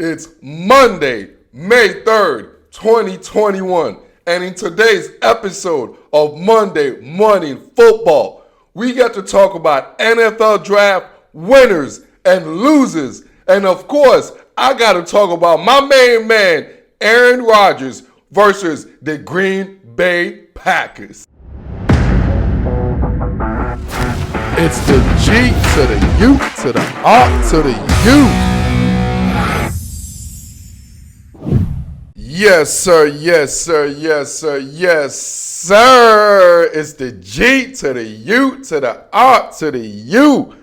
It's Monday, May 3rd, 2021. And in today's episode of Monday Morning Football, we get to talk about NFL draft winners and losers. And of course, I got to talk about my main man, Aaron Rodgers versus the Green Bay Packers. It's the G to the U to the R to the U. Yes, sir. Yes, sir. Yes, sir. Yes, sir. It's the G to the U to the R to the U.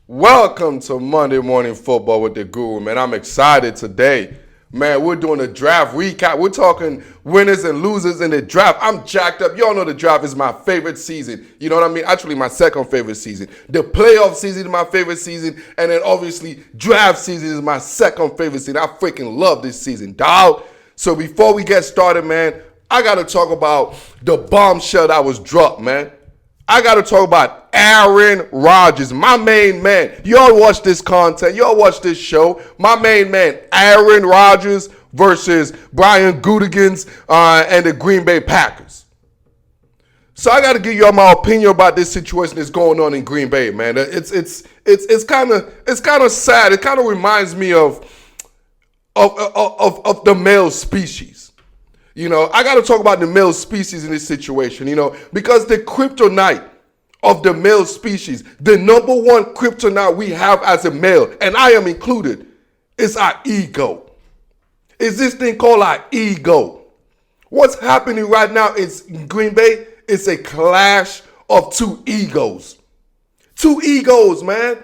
Welcome to Monday Morning Football with the Guru, man. I'm excited today. Man, we're doing a draft recap. We're talking winners and losers in the draft. I'm jacked up. Y'all know the draft is my favorite season. You know what I mean? Actually, my second favorite season. The playoff season is my favorite season. And then obviously, draft season is my second favorite season. I freaking love this season, dog. So before we get started, man, I got to talk about the bombshell that was dropped, man. I got to talk about Aaron Rodgers, my main man. Y'all watch this content. Y'all watch this show. My main man, Aaron Rodgers versus Brian Gutekunst and the Green Bay Packers. So I got to give y'all my opinion about this situation that's going on in Green Bay, man. It's kind of sad. It kind of reminds me of the male species. You know, I got to talk about the male species in this situation, you know, because the kryptonite of the male species, the number one kryptonite we have as a male, and I am included, is our ego. Is this thing called our ego. What's happening right now in Green Bay is a clash of two egos. Two egos, man.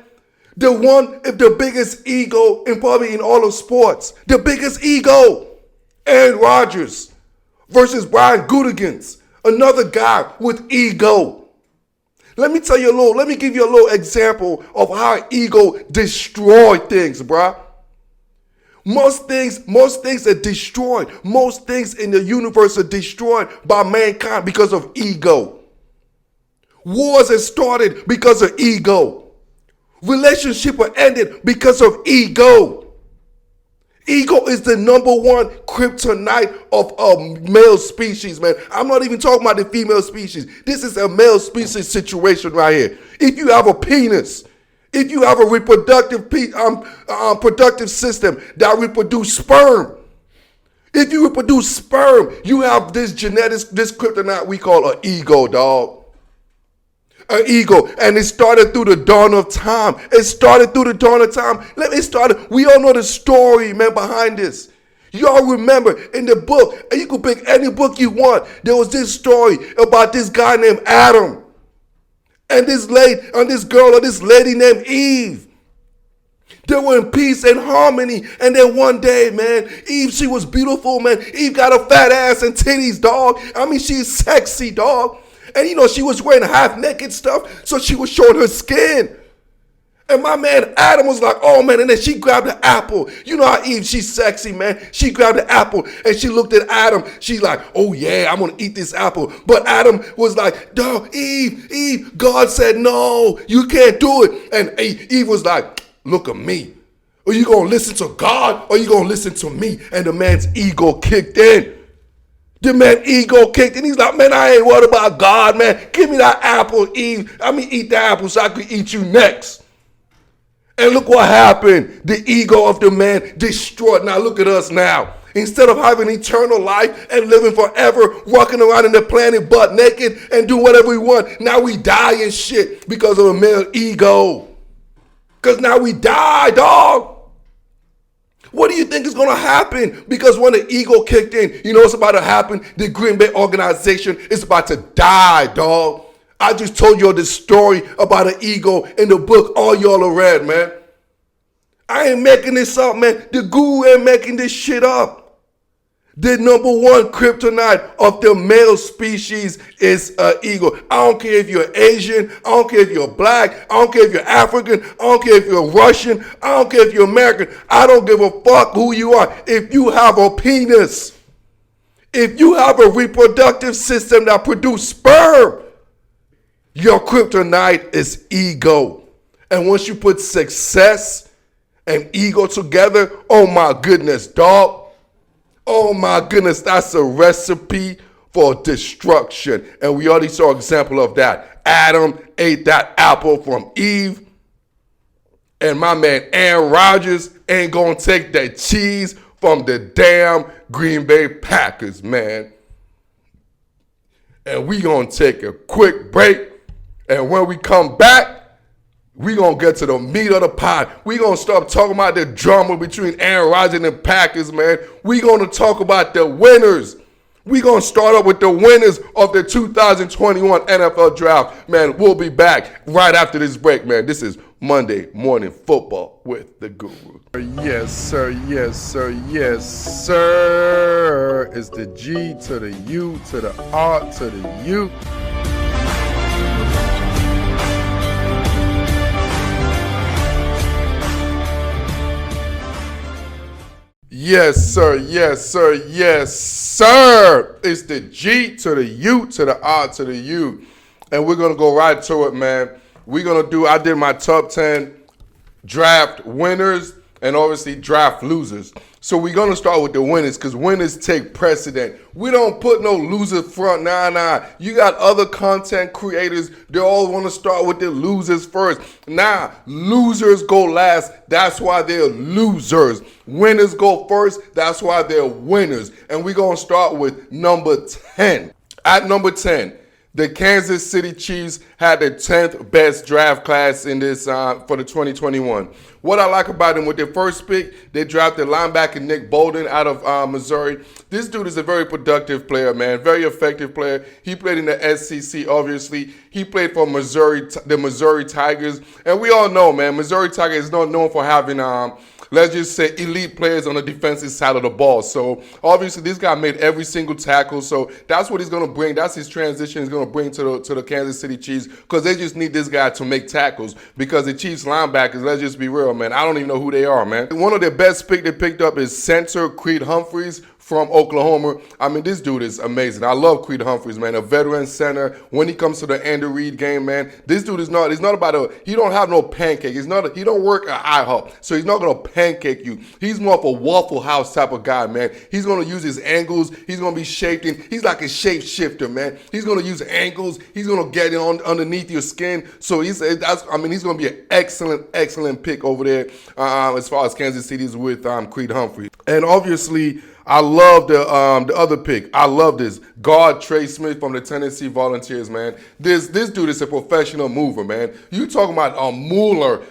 The biggest ego probably in all of sports. The biggest ego, Aaron Rodgers versus Brian Gutekunst, another guy with ego. Let me give you a little example of how ego destroy things, bruh. Most things are destroyed. Most things in the universe are destroyed by mankind because of ego. Wars are started because of ego. Relationships are ended because of ego. Ego is the number one kryptonite of a male species, man. I'm not even talking about the female species. This is a male species situation right here. If you have a penis, if you have a reproductive productive system that reproduce sperm, if you reproduce sperm, you have this kryptonite we call an ego, dog. An ego, and it started through the dawn of time. We all know the story, man, behind this. Y'all remember in the book, and you can pick any book you want, there was this story about this guy named Adam and this lady named Eve. They were in peace and harmony, and then one day, man, Eve, she was beautiful, man. Eve got a fat ass and titties, dog. I mean, she's sexy, dog. And you know, she was wearing half naked stuff, so she was showing her skin. And my man Adam was like, oh man, and then she grabbed the apple. You know how Eve, she's sexy, man. She grabbed the apple and she looked at Adam. She's like, oh yeah, I'm gonna eat this apple. But Adam was like, no, Eve, God said no, you can't do it. And Eve was like, look at me. Are you gonna listen to God or are you gonna listen to me? And the man's ego kicked in. The man ego kicked and he's like, man, I ain't worried about God, man. Give me that apple, Eve. Eat the apple so I can eat you next. And look what happened. The ego of the man destroyed. Now look at us now. Instead of having eternal life and living forever, walking around in the planet butt naked and do whatever we want, now we die and shit because of a male ego. Because now we die, dog. What do you think is going to happen? Because when the ego kicked in, you know what's about to happen? The Green Bay organization is about to die, dog. I just told you this story about an ego in the book all y'all have read, man. I ain't making this up, man. The guru ain't making this shit up. The number one kryptonite of the male species is ego. I don't care if you're Asian. I don't care if you're black. I don't care if you're African. I don't care if you're Russian. I don't care if you're American. I don't give a fuck who you are. If you have a penis, if you have a reproductive system that produces sperm, your kryptonite is ego. And once you put success and ego together, oh my goodness, dog. Oh my goodness, that's a recipe for destruction. And we already saw an example of that. Adam ate that apple from Eve. And my man Aaron Rodgers ain't gonna take that cheese from the damn Green Bay Packers, man. And we gonna take a quick break. And when we come back, we gonna get to the meat of the pie. We gonna start talking about the drama between Aaron Rodgers and the Packers, man. We gonna talk about the winners. We gonna start up with the winners of the 2021 NFL Draft. Man, we'll be back right after this break, man. This is Monday Morning Football with the Guru. Yes, sir. Yes, sir. Yes, sir. It's the G to the U to the R to the U. Yes, sir. Yes, sir. Yes, sir. It's the G to the U to the R to the U. And we're going to go right to it, man. I did my top 10 draft winners and obviously draft losers. So we're going to start with the winners because winners take precedent. We don't put no loser front. Nah. You got other content creators. They all want to start with the losers first. Nah, losers go last. That's why they're losers. Winners go first. That's why they're winners. And we're going to start with number 10. At number 10. The Kansas City Chiefs had the 10th best draft class in this for the 2021. What I like about them, with their first pick, they drafted linebacker Nick Bolden out of Missouri. This dude is a very productive player, man. Very effective player. He played in the SEC, obviously. He played for the Missouri Tigers. And we all know, man, Missouri Tigers is not known for having let's just say elite players on the defensive side of the ball. So obviously this guy made every single tackle. So that's what he's going to bring. That's his transition he's going to bring to the Kansas City Chiefs, because they just need this guy to make tackles, because the Chiefs linebackers, let's just be real, man, I don't even know who they are, man. One of their best pick they picked up is center Creed Humphreys from Oklahoma. I mean, this dude is amazing. I love Creed Humphreys, man. A veteran center. When he comes to the Andy Reid game, man, this dude is not. It's not about he don't have no pancake. He don't work at IHOP, so he's not gonna pancake you. He's more of a Waffle House type of guy, man. He's gonna use his angles. He's gonna be shaping. He's like a shapeshifter, man. He's gonna use angles. He's gonna get it on underneath your skin. So he's gonna be an excellent pick over there as far as Kansas City is with Creed Humphreys. And obviously, I love the other pick. I love this guard Trey Smith from the Tennessee Volunteers, man. This dude is a professional mover, man. You talking about a mauler.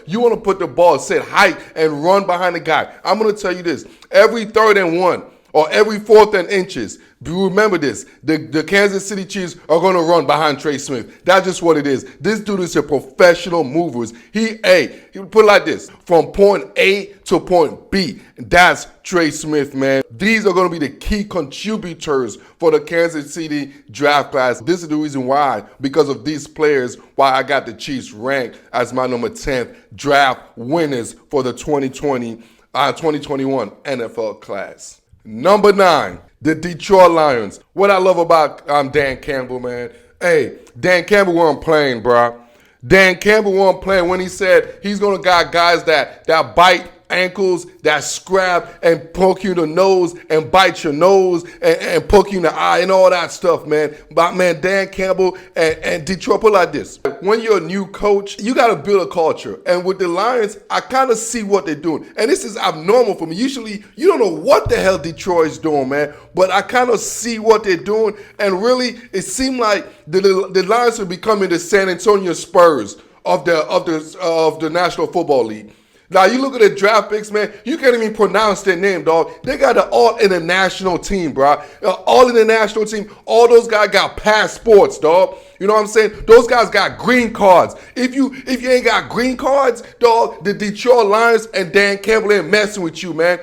You want to put the ball, set height, and run behind the guy. I'm gonna tell you this: every 3rd and 1 or every 4th and inches. Do remember this? The Kansas City Chiefs are going to run behind Trey Smith. That's just what it is. This dude is a professional mover. He put it like this: from point A to point B. That's Trey Smith, man. These are going to be the key contributors for the Kansas City draft class. This is the reason why, because of these players, why I got the Chiefs ranked as my number 10th draft winners for the 2021 NFL class. Number 9. The Detroit Lions. What I love about Dan Campbell, man. Hey, Dan Campbell wasn't playing, bro. Dan Campbell wasn't playing when he said he's going to got guys that bite ankles, that scrap and poke you in the nose and bite your nose and poke you in the eye and all that stuff, man. But, man, Dan Campbell and Detroit, put it like this. When you're a new coach, you got to build a culture. And with the Lions, I kind of see what they're doing. And this is abnormal for me. Usually, you don't know what the hell Detroit's doing, man. But I kind of see what they're doing. And really, it seemed like the Lions are becoming the San Antonio Spurs of the National Football League. Now, you look at the draft picks, man, you can't even pronounce their name, dog. They got an all-international team, bro. All-international team. All those guys got passports, dog. You know what I'm saying? Those guys got green cards. If you ain't got green cards, dog, the Detroit Lions and Dan Campbell ain't messing with you, man.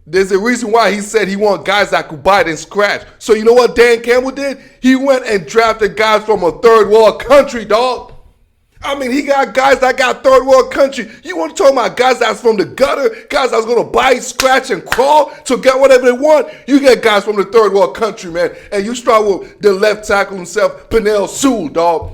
There's a reason why he said he want guys that could bite and scratch. So you know what Dan Campbell did? He went and drafted guys from a third world country, dog. I mean, he got guys that got third world country. You want to talk about guys that's from the gutter, guys that's going to bite, scratch, and crawl to get whatever they want? You get guys from the third world country, man. And you start with the left tackle himself, Penei Sewell, dog.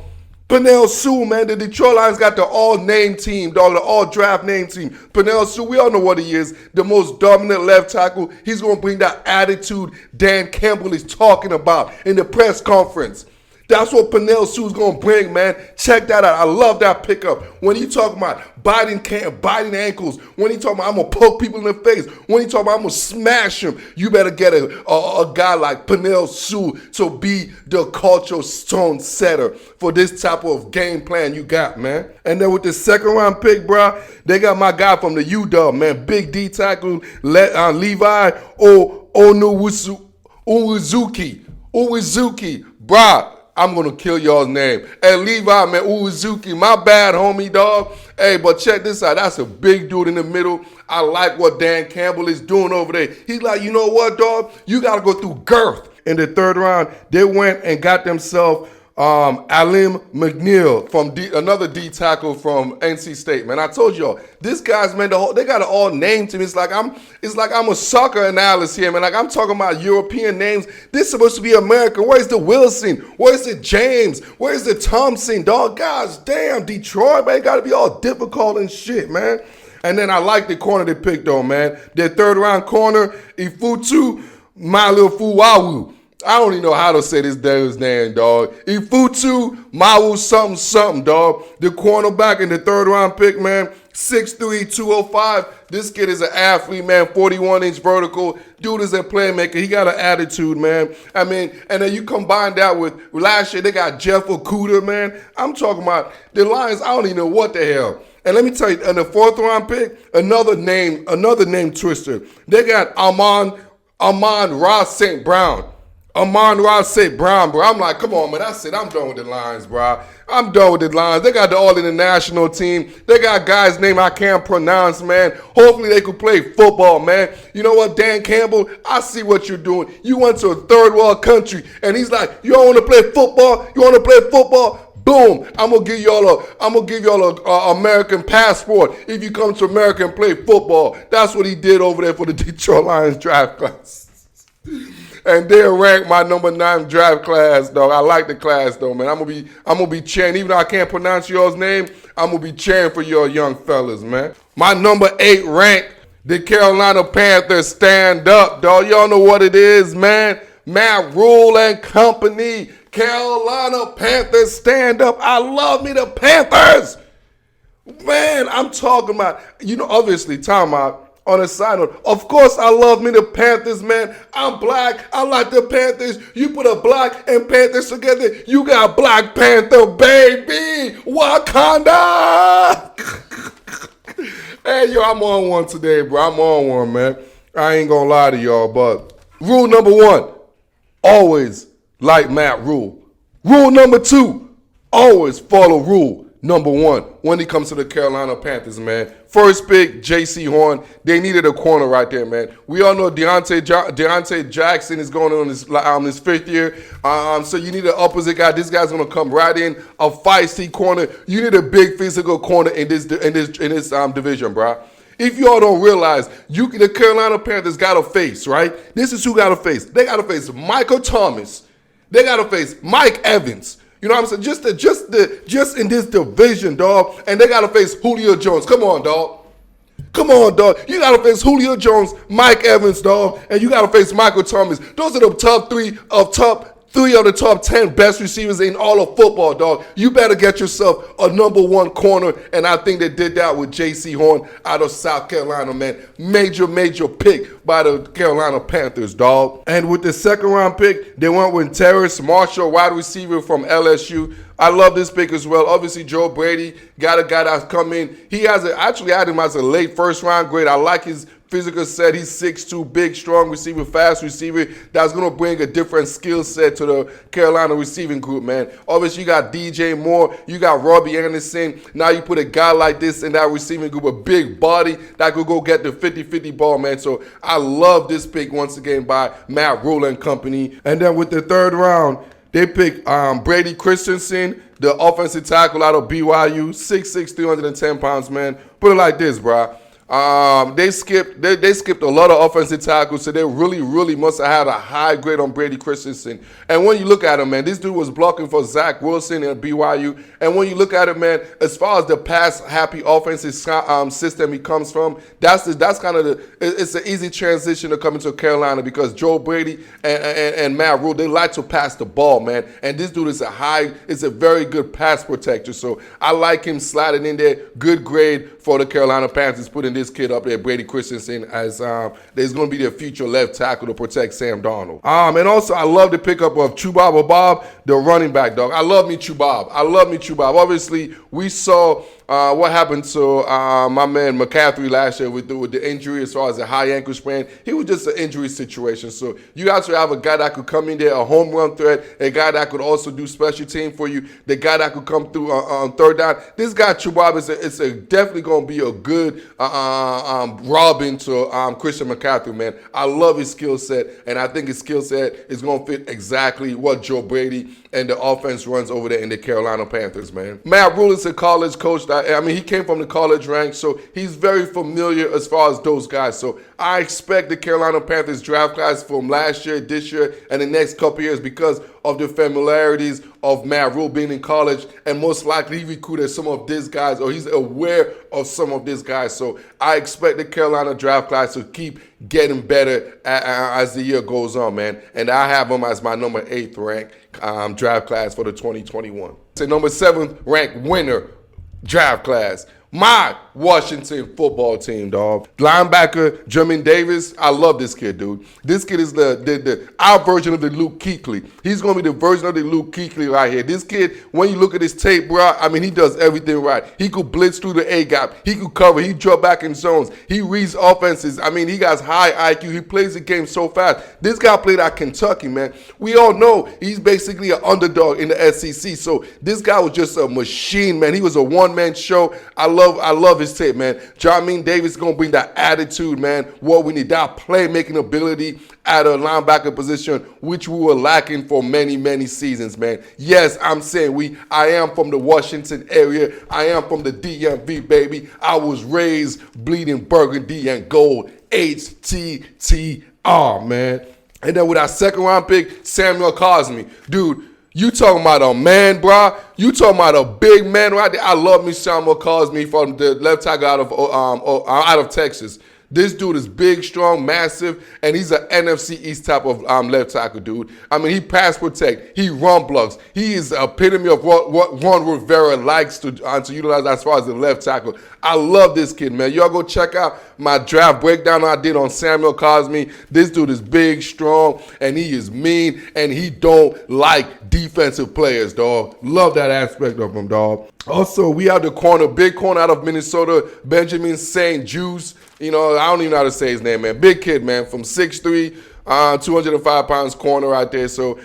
Penei Sewell, man, the Detroit Lions got the all-name team, dog, the all-draft name team. Penei Sewell, we all know what he is, the most dominant left tackle. He's going to bring that attitude Dan Campbell is talking about in the press conference. That's what Penei Sewell's going to bring, man. Check that out. I love that pickup. When you talk about biting ankles, when you talk about I'm going to poke people in the face, when you talk about I'm going to smash them, you better get a guy like Penei Sewell to be the cultural stone setter for this type of game plan you got, man. And then with the second round pick, bro, they got my guy from the UW, man. Big D tackle, Levi Uwizuki, bro. I'm going to kill y'all's name. Hey, Levi, man, Uwizuki, my bad, homie, dog. Hey, but check this out. That's a big dude in the middle. I like what Dan Campbell is doing over there. He's like, you know what, dog? You got to go through girth. In the third round, they went and got themselves Alim McNeil from another D tackle from NC State, man. I told y'all, this guy's, man, they got it all named to me. It's like I'm a soccer analyst here, man. Like I'm talking about European names. This is supposed to be American. Where's the Wilson? Where's the James? Where's the Thompson? Dog, guys, damn, Detroit, man, got to be all difficult and shit, man. And then I like the corner they picked, though, man. Their third round corner, Ifutu Malifuawu. I don't even know how to say this dude's name, dog. Ifutu Mawu something, dog. The cornerback in the third round pick, man. 6'3", 205. This kid is an athlete, man. 41-inch vertical. Dude is a playmaker. He got an attitude, man. I mean, and then you combine that with last year, they got Jeff Okudah, man. I'm talking about the Lions. I don't even know what the hell. And let me tell you, in the fourth round pick, another name twister. They got Amon Ross St. Brown. Amon-Ra St. Brown, bro. I'm like, come on, man. That's it. I'm done with the Lions, bro. I'm done with the Lions. They got the all-international team. They got guys' name I can't pronounce, man. Hopefully they could play football, man. You know what, Dan Campbell? I see what you're doing. You went to a third world country, and he's like, you don't want to play football? You want to play football? Boom! I'm gonna give y'all a American passport if you come to America and play football. That's what he did over there for the Detroit Lions draft class. And they'll rank my number 9 draft class, dog. I like the class, though, man. I'm gonna be cheering. Even though I can't pronounce y'all's name, I'm gonna be cheering for your young fellas, man. My number 8 rank, the Carolina Panthers. Stand up, dog. Y'all know what it is, man. Matt Rule and company. Carolina Panthers, stand up. I love me the Panthers. Man, I'm talking about, obviously, time out. On a side note, of course I love me the Panthers, man. I'm black. I like the Panthers. You put a black and Panthers together, you got Black Panther, baby. Wakanda. Hey, yo, I'm on one today, bro. I'm on one, man. I ain't gonna lie to y'all, but rule number 1, always like Matt Rule. Rule number 2, always follow rule number 1 when it comes to the Carolina Panthers, man. First pick, J.C. Horn. They needed a corner right there, man. We all know Deontay Jackson is going on his 5th year. So you need an opposite guy. This guy's going to come right in, a feisty corner. You need a big physical corner in this division, bro. If y'all don't realize, the Carolina Panthers got to face, right? This is who got to face. They got to face Michael Thomas. They got to face Mike Evans. You know what I'm saying? Just in this division, dog. And they got to face Julio Jones. Come on, dog. Come on, dog. You got to face Julio Jones, Mike Evans, dog. And you got to face Michael Thomas. Those are the top three of the top 10 best receivers in all of football, dog. You better get yourself a number 1 corner. And I think they did that with J.C. Horn out of South Carolina, man. Major pick by the Carolina Panthers, dog. And with the second round pick, they went with Terrace Marshall, wide receiver from LSU. I love this pick as well. Obviously, Joe Brady got a guy that's come in. Actually had him as a late first round grade. I like his physical set. He's 6'2", big, strong receiver, fast receiver. That's going to bring a different skill set to the Carolina receiving group, man. Obviously, you got DJ Moore. You got Robbie Anderson. Now you put a guy like this in that receiving group, a big body that could go get the 50-50 ball, man. So I love this pick once again by Matt Rule and company. And then with the third round, they picked Brady Christensen, the offensive tackle out of BYU, 6'6", 310 pounds, man. Put it like this, bro. They skipped a lot of offensive tackles, so they really must have had a high grade on Brady Christensen. And when you look at him, man, this dude was blocking for Zach Wilson at BYU. And when you look at it, man, as far as the pass-happy offensive system he comes from, that's kind of it's an easy transition to come into Carolina because Joe Brady and Matt Rule, they like to pass the ball, man. And this dude is a very good pass protector. So I like him sliding in there. Good grade for the Carolina Panthers, putting this kid up there, Brady Christensen, as there's going to be their future left tackle to protect Sam Darnold. And also, I love the pickup of Chubaba Bob, the running back, dog. I love me Chubab. Obviously, we saw what happened to my man McCaffrey last year with the injury as far as the high ankle sprain. He was just an injury situation. So you got to have a guy that could come in there, a home run threat, a guy that could also do special team for you, the guy that could come through on third down. This guy Chubab is definitely going to be a good Robin to Christian McCaffrey, man. I love his skill set, and I think his skill set is going to fit exactly what Joe Brady and the offense runs over there in the Carolina Panthers, man. Matt Rule is a college coach. He came from the college ranks, so he's very familiar as far as those guys. So I expect the Carolina Panthers draft class from last year, this year, and the next couple years because of the familiarities of Matt Rule being in college, and most likely he recruited some of these guys, or he's aware of some of these guys. So I expect the Carolina draft class to keep getting better as the year goes on, man. And I have them as my number 8th ranked draft class for the 2021. So number 7th ranked winner draft class. My Washington football team, dog. Linebacker Jermaine Davis. I love this kid, dude. This kid is our version of the Luke Kuechly. He's going to be the version of the Luke Kuechly right here. This kid, when you look at his tape, bro, he does everything right. He could blitz through the A-gap. He could cover. He drop back in zones. He reads offenses. He got high IQ. He plays the game so fast. This guy played at Kentucky, man. We all know he's basically an underdog in the SEC. So this guy was just a machine, man. He was a one-man show. I love his tape, man. Jermaine Davis is going to bring that attitude, man. What we need, that playmaking ability at a linebacker position, which we were lacking for many seasons, man. Yes, I'm saying I am from the Washington area. I am from the DMV, baby. I was raised bleeding burgundy and gold. HTTR, man. And then with our second round pick, Samuel Cosme. Dude, you talking about a man, bro. You talking about a big man right there. I love me Samuel Cosme from the left tackle out of Texas. This dude is big, strong, massive, and he's an NFC East type of left tackle, dude. He pass protect. He run blocks. He is the epitome of what Ron Rivera likes to utilize as far as the left tackle. I love this kid, man. Y'all go check out my draft breakdown I did on Samuel Cosme. This dude is big, strong, and he is mean, and he don't like defensive players, dog. Love that aspect of him, dog. Also, we have the big corner out of Minnesota, Benjamin St. Juice. I don't even know how to say his name, man. Big kid, man, from 6'3", 205 pounds corner right there. So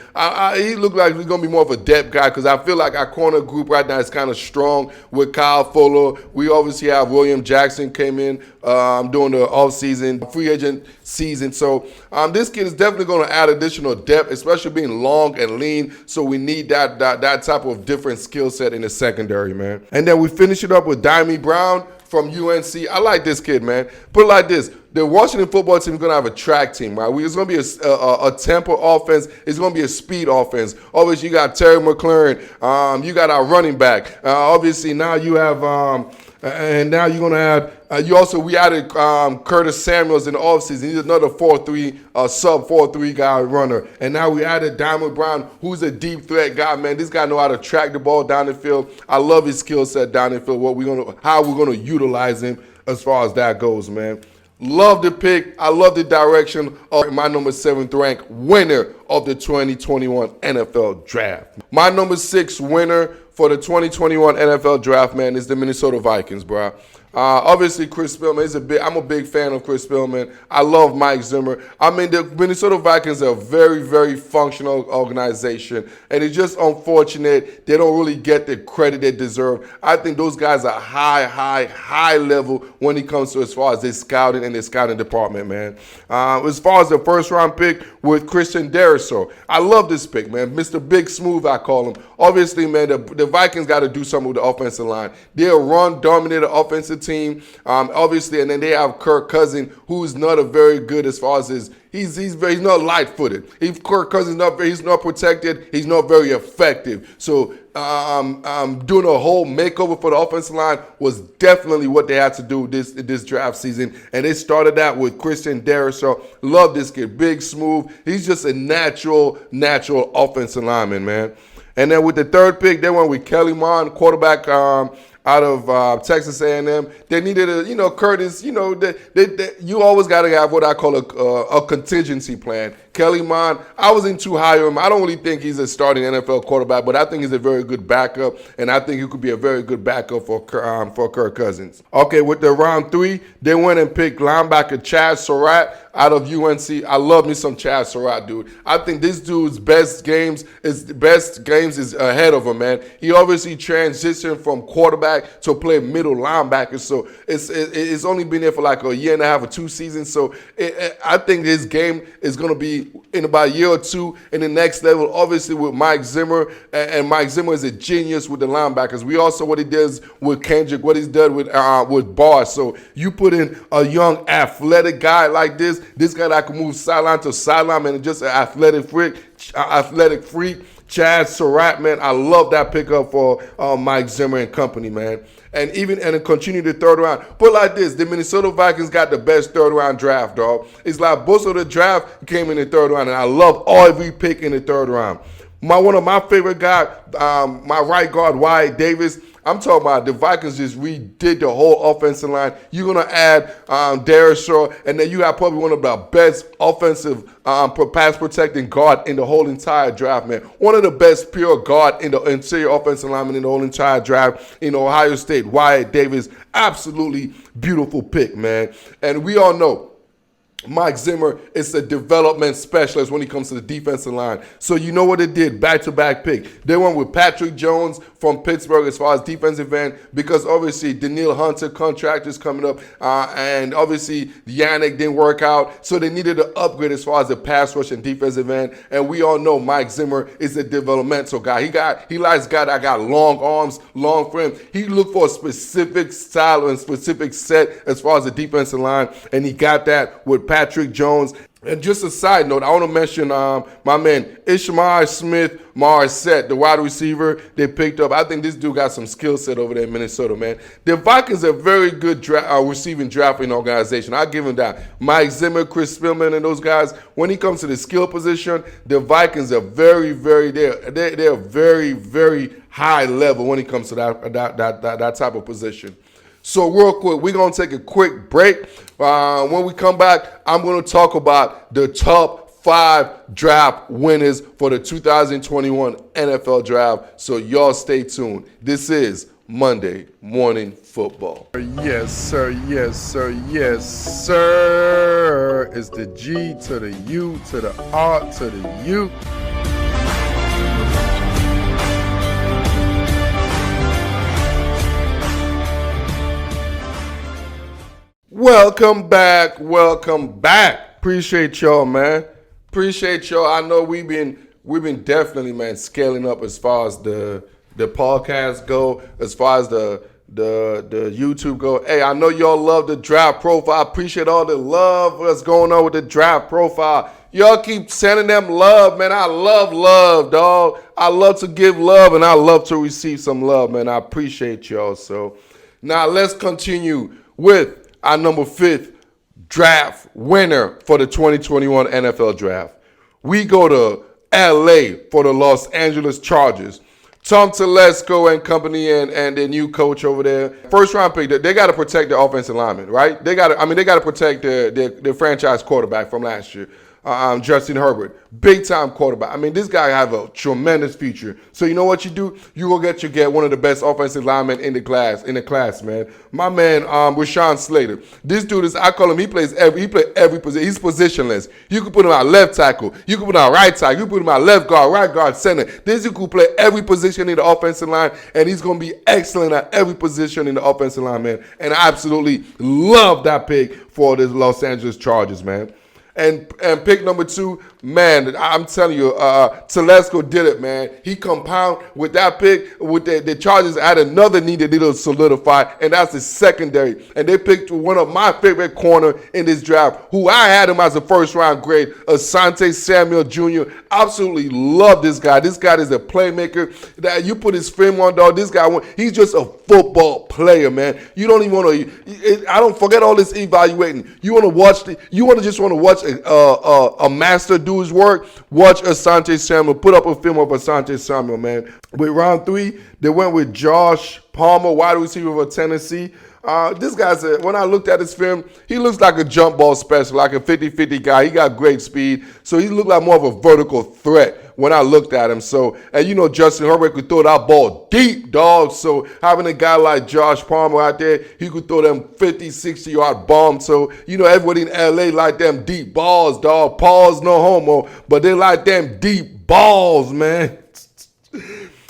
he looked like he's going to be more of a depth guy because I feel like our corner group right now is kind of strong with Kyle Fuller. We obviously have William Jackson came in during the offseason, free agent season. So this kid is definitely going to add additional depth, especially being long and lean. So we need that type of different skill set in the secondary, man. And then we finish it up with Dimey Brown from UNC. I like this kid, man. Put it like this. The Washington football team is going to have a track team, right? It's going to be a tempo offense. It's going to be a speed offense. Obviously, you got Terry McLaurin. You got our running back. Obviously, now you have and now you're going to have we added Curtis Samuels in the offseason. He's another 4-3, sub 4-3 guy runner. And now we added Diamond Brown, who's a deep threat guy, man. This guy know how to track the ball down the field. I love his skill set down the field, how we're going to utilize him as far as that goes, man. Love the pick. I love the direction of my number 7th ranked winner of the 2021 NFL Draft. My number 6 winner for the 2021 NFL Draft, man, is the Minnesota Vikings, bro. Obviously, Chris Spielman I'm a big fan of Chris Spielman. I love Mike Zimmer. The Minnesota Vikings are a very, very functional organization, and it's just unfortunate they don't really get the credit they deserve. I think those guys are high level when it comes to as far as their scouting and their scouting department, man. As far as the first round pick with Christian Darrisaw, I love this pick, man. Mr. Big Smooth, I call him. Obviously, man, the Vikings got to do something with the offensive line. They're a run-dominated offensive team, obviously, and then they have Kirk Cousins, who's not a very good as far as he's not light-footed. If Kirk Cousins he's not protected, he's not very effective. So doing a whole makeover for the offensive line was definitely what they had to do this draft season, and they started that with Christian Darrisaw. Love this kid, big, smooth. He's just a natural offensive lineman, man. And then with the third pick, they went with Kelly Mond, quarterback out of Texas A&M. They needed Curtis. You always got to have what I call a contingency plan. Kelly Mond, I wasn't too high on him. I don't really think he's a starting NFL quarterback, but I think he's a very good backup, and I think he could be a very good backup for Kirk Cousins. Okay, with the round 3, they went and picked linebacker Chad Surratt out of UNC. I love me some Chad Surratt, dude. I think this dude's best games is ahead of him, man. He obviously transitioned from quarterback to play middle linebacker, so it's only been there for like a year and a half or 2 seasons. So I think this game is going to be in about a year or 2 in the next level, obviously with Mike Zimmer, and Mike Zimmer is a genius with the linebackers. We also what he does with Kendrick, what he's done with Barr. So you put in a young athletic guy like this guy that can move sideline to sideline, and just an athletic freak, Chad Surratt, man. I love that pickup for Mike Zimmer and company, man. And continue the third round. But like this, the Minnesota Vikings got the best third round draft, dog. It's like most of the draft came in the third round, and I love every pick in the third round. One of my favorite guys, my right guard, Wyatt Davis. I'm talking about the Vikings just redid the whole offensive line. You're going to add Darrisaw, and then you have probably one of the best offensive pass protecting guard in the whole entire draft, man. One of the best pure guard in the interior offensive lineman in the whole entire draft in Ohio State, Wyatt Davis. Absolutely beautiful pick, man. And we all know Mike Zimmer is a development specialist when it comes to the defensive line. So you know what they did, back-to-back pick. They went with Patrick Jones from Pittsburgh as far as defensive end, because obviously Danielle Hunter contract is coming up, and obviously Yannick didn't work out. So they needed to upgrade as far as the pass rush and defensive end. And we all know Mike Zimmer is a developmental guy. He likes guys that got long arms, long frame. He looked for a specific style and specific set as far as the defensive line, and he got that with Patrick Jones. And just a side note, I want to mention my man Ishmael Smith-Marset, the wide receiver they picked up. I think this dude got some skill set over there in Minnesota, man. The Vikings are a very good receiving drafting organization. I'll give him that. Mike Zimmer, Chris Spielman, and those guys, when it comes to the skill position, the Vikings are they're very, very high level when it comes to that type of position. So real quick, we're going to take a quick break. When we come back, I'm going to talk about the top 5 draft winners for the 2021 NFL draft. So y'all stay tuned. This is Monday Morning Football. Yes, sir. Yes, sir. Yes, sir. It's the G to the U to the R to the U. Welcome back. Appreciate y'all, man. Appreciate y'all. I know we've been definitely, man, scaling up as far as the podcast go, as far as the YouTube go. Hey, I know y'all love the draft profile. Appreciate all the love that's going on with the draft profile. Y'all keep sending them love, man. I love, dog. I love to give love, and I love to receive some love, man. I appreciate y'all. So now let's continue with our number 5th draft winner for the 2021 NFL draft. We go to LA for the Los Angeles Chargers. Tom Telesco and company and their new coach over there. First round pick, they got to protect their offensive lineman, right? They got to protect their franchise quarterback from last year. Justin Herbert, big time quarterback. I mean, this guy have a tremendous future. So you know what you do? You go get one of the best offensive linemen in the class, man. My man, Rashawn Slater. This dude is, I call him. He play every position. He's positionless. You can put him at left tackle. You can put him at right tackle. You can put him at left guard, right guard, center. This dude could play every position in the offensive line, and he's gonna be excellent at every position in the offensive line, man. And I absolutely love that pick for the Los Angeles Chargers, man. And pick number 2, man, I'm telling you, Telesco did it, man. He compound with that pick. With the Chargers add another need that they'll solidify, and that's the secondary. And they picked one of my favorite corner in this draft, who I had him as a first-round grade, Asante Samuel Jr. Absolutely love this guy. This guy is a playmaker. That you put his film on, dog. This guy, he's just a football player, man. You don't even want to. I don't forget all this evaluating. You want to watch just want to watch a master do his work. Watch Asante Samuel. Put up a film of Asante Samuel, man. With round 3, they went with Josh Palmer, wide receiver for Tennessee. This guy's when I looked at his film, he looks like a jump ball special, like a 50-50 guy. He got great speed, so he looked like more of a vertical threat when I looked at him. So, and you know, Justin Herbert could throw that ball deep, dog. So having a guy like Josh Palmer out there, he could throw them 50, 60-yard bombs. So, you know, everybody in LA like them deep balls, dog. Pause, no homo, but they like them deep balls, man.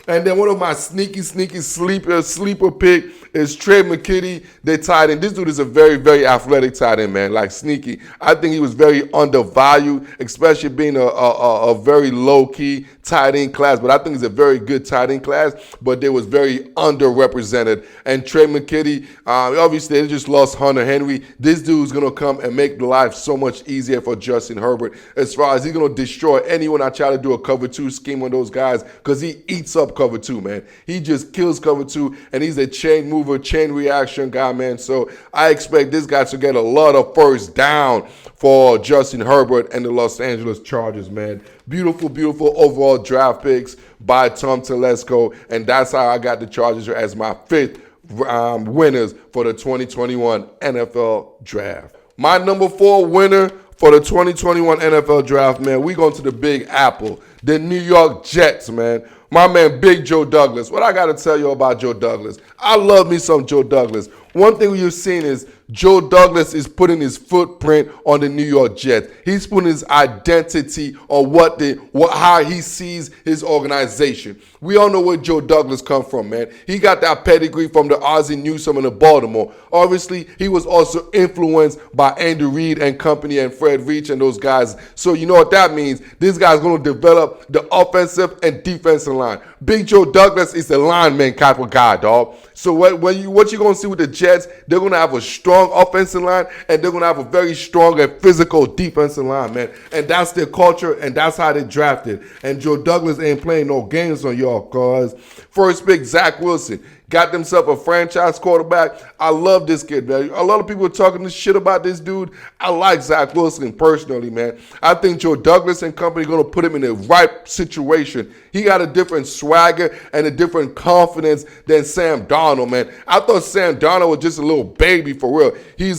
And then one of my sneaky sleeper pick is Trey McKitty, their tight end. This dude is a very, very athletic tight end, man, like sneaky. I think he was very undervalued, especially being a very low-key tight end class. But I think he's a very good tight end class, but they was very underrepresented. And Trey McKitty, obviously, they just lost Hunter Henry. This dude's going to come and make life so much easier for Justin Herbert as far as he's going to destroy anyone I try to do a cover 2 scheme on those guys, because he eats up cover 2, man. He just kills cover 2, and he's a chain mover, chain reaction guy, man. So I expect this guy to get a lot of first down for Justin Herbert and the Los Angeles Chargers, man. Beautiful, beautiful overall draft picks by Tom Telesco, and that's how I got the Chargers as my 5th winners for the 2021 NFL Draft. My number 4 winner for the 2021 NFL Draft, man, we going to the Big Apple, the New York Jets, man. My man, Big Joe Douglas. What I got to tell you about Joe Douglas? I love me some Joe Douglas. One thing you've seen is Joe Douglas is putting his footprint on the New York Jets. He's putting his identity on how he sees his organization. We all know where Joe Douglas come from, man. He got that pedigree from the Ozzie Newsome and the Baltimore. Obviously, he was also influenced by Andy Reid and company and Fred Veach and those guys. So you know what that means. This guy's going to develop the offensive and defensive line. Big Joe Douglas is a lineman type of guy, dog. So what you're going to see with the Jets, they're going to have a strong offensive line, and they're going to have a very strong and physical defensive line, man. And that's their culture, and that's how they drafted. And Joe Douglas ain't playing no games on y'all, cuz. First pick, Zach Wilson. Got themselves a franchise quarterback. I love this kid, man. A lot of people are talking this shit about this dude. I like Zach Wilson personally, man. I think Joe Douglas and company are going to put him in the right situation. He got a different swagger and a different confidence than Sam Darnold, man. I thought Sam Darnold was just a little baby for real. He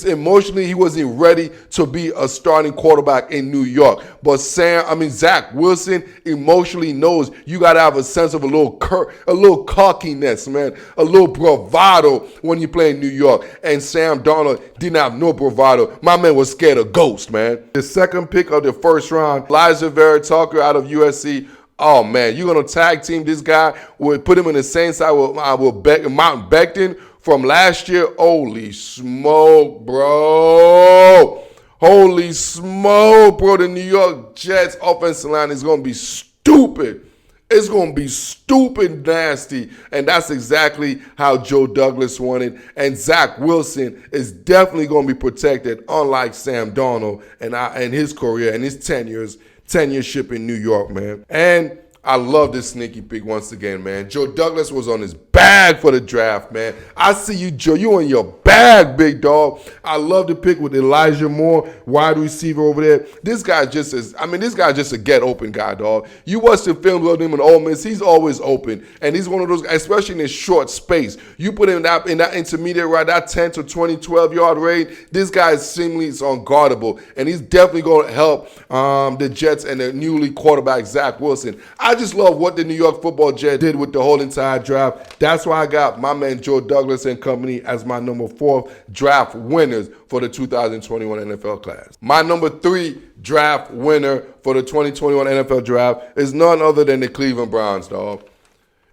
wasn't ready to be a starting quarterback in New York. But Zach Wilson emotionally knows you got to have a sense of a little cockiness, man. A little bravado when you play in New York. And Sam Darnold didn't have no bravado. My man was scared of ghosts, man. The second pick of the first round, Elijah Vera Tucker out of USC. Oh, man, you're going to tag team this guy. We'll put him in the same side with Mount Becton from last year. Holy smoke, bro. Holy smoke, bro. The New York Jets offensive line is going to be stupid. It's going to be stupid nasty, and that's exactly how Joe Douglas wanted. And Zach Wilson is definitely going to be protected, unlike Sam Darnold and his career and his tenureship in New York, man. And I love this sneaky pick once again, man. Joe Douglas was on his bag for the draft, man. I see you, Joe. You on your bag, big dog. I love the pick with Elijah Moore, wide receiver over there. This guy just a get open guy, dog. You watch the film of him in Ole Miss, he's always open. And he's one of those, especially in this short space. You put him in that intermediate, right, that 10 to 20, 12-yard range, this guy is seemingly unguardable. And he's definitely going to help the Jets and the newly quarterback, Zach Wilson. I just love what the New York Football Jets did with the whole entire draft. That's why I got my man Joe Douglas and company as my number 4 draft winners for the 2021 NFL class. My number 3 draft winner for the 2021 NFL draft is none other than the Cleveland Browns, dog.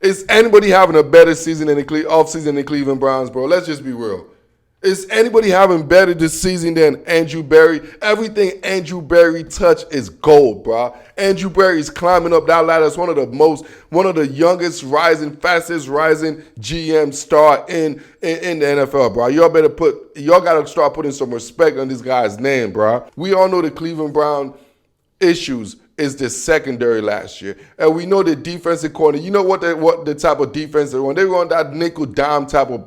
Is anybody having a better season in the offseason than the Cleveland Browns, bro? Let's just be real. Is anybody having better this season than Andrew Berry? Everything Andrew Berry touch is gold, bro. Andrew Berry is climbing up that ladder as one of the youngest fastest rising GM star in the NFL, bro. Y'all gotta start putting some respect on this guy's name, bro. We all know the Cleveland Brown issues is the secondary last year. And we know the defensive corner, you know what the type of defense they run. They run that nickel dime type of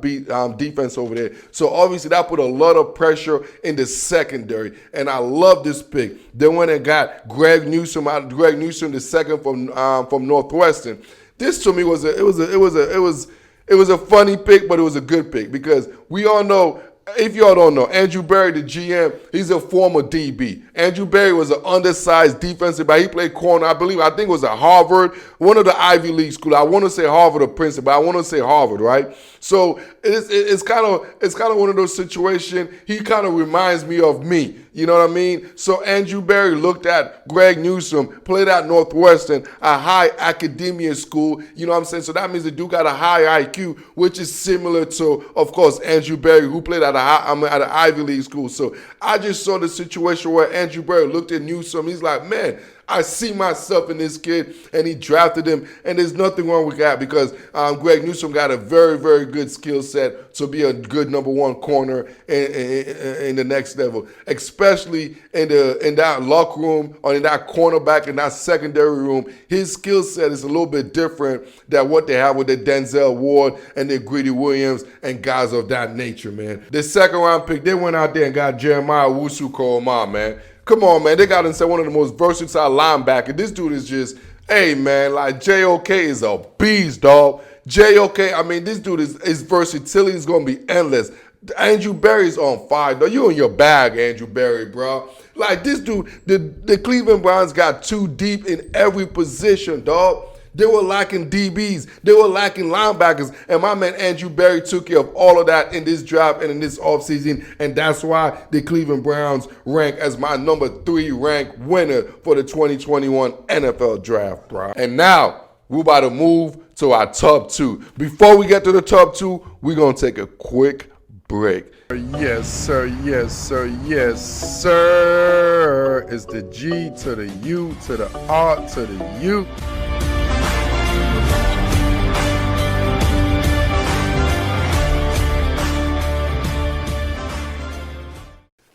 defense over there. So obviously that put a lot of pressure in the secondary. And I love this pick. They went and got Greg Newsome, the second from Northwestern. This to me was a funny pick, but it was a good pick because we all know. If y'all don't know, Andrew Berry, the GM, he's a former DB. Andrew Berry was an undersized defensive back. He played corner, I think it was at Harvard, one of the Ivy League schools. I want to say Harvard or Princeton, but I want to say Harvard, right? So it's kind of one of those situations. He kind of reminds me of me. You know what I mean? So Andrew Berry looked at Greg Newsome, played at Northwestern, a high academia school. You know what I'm saying? So that means the dude got a high IQ, which is similar to, of course, Andrew Berry, who played at an Ivy League school. So I just saw the situation where Andrew Berry looked at Newsome. He's like, man, I see myself in this kid, and he drafted him, and there's nothing wrong with that because Greg Newsome got a very, very good skill set to be a good number one corner in the next level, especially in that locker room or in that cornerback in that secondary room. His skill set is a little bit different than what they have with the Denzel Ward and the Greedy Williams and guys of that nature, man. The second round pick, they went out there and got Jeremiah Owusu-Koramoah, man. Come on, man. They got him say one of the most versatile linebackers. This dude is just, hey, man, like JOK is a beast, dog. JOK, I mean, this dude his versatility is going to be endless. Andrew Berry's on fire, dog. You in your bag, Andrew Berry, bro. Like, this dude, the Cleveland Browns got too deep in every position, dog. They were lacking DBs. They were lacking linebackers. And my man Andrew Berry took care of all of that in this draft and in this offseason. And that's why the Cleveland Browns rank as my number 3 ranked winner for the 2021 NFL draft, bro. And now we're about to move to our top 2. Before we get to the top 2, we're going to take a quick break. Yes, sir. Yes, sir. Yes, sir. It's the G to the U to the R to the U.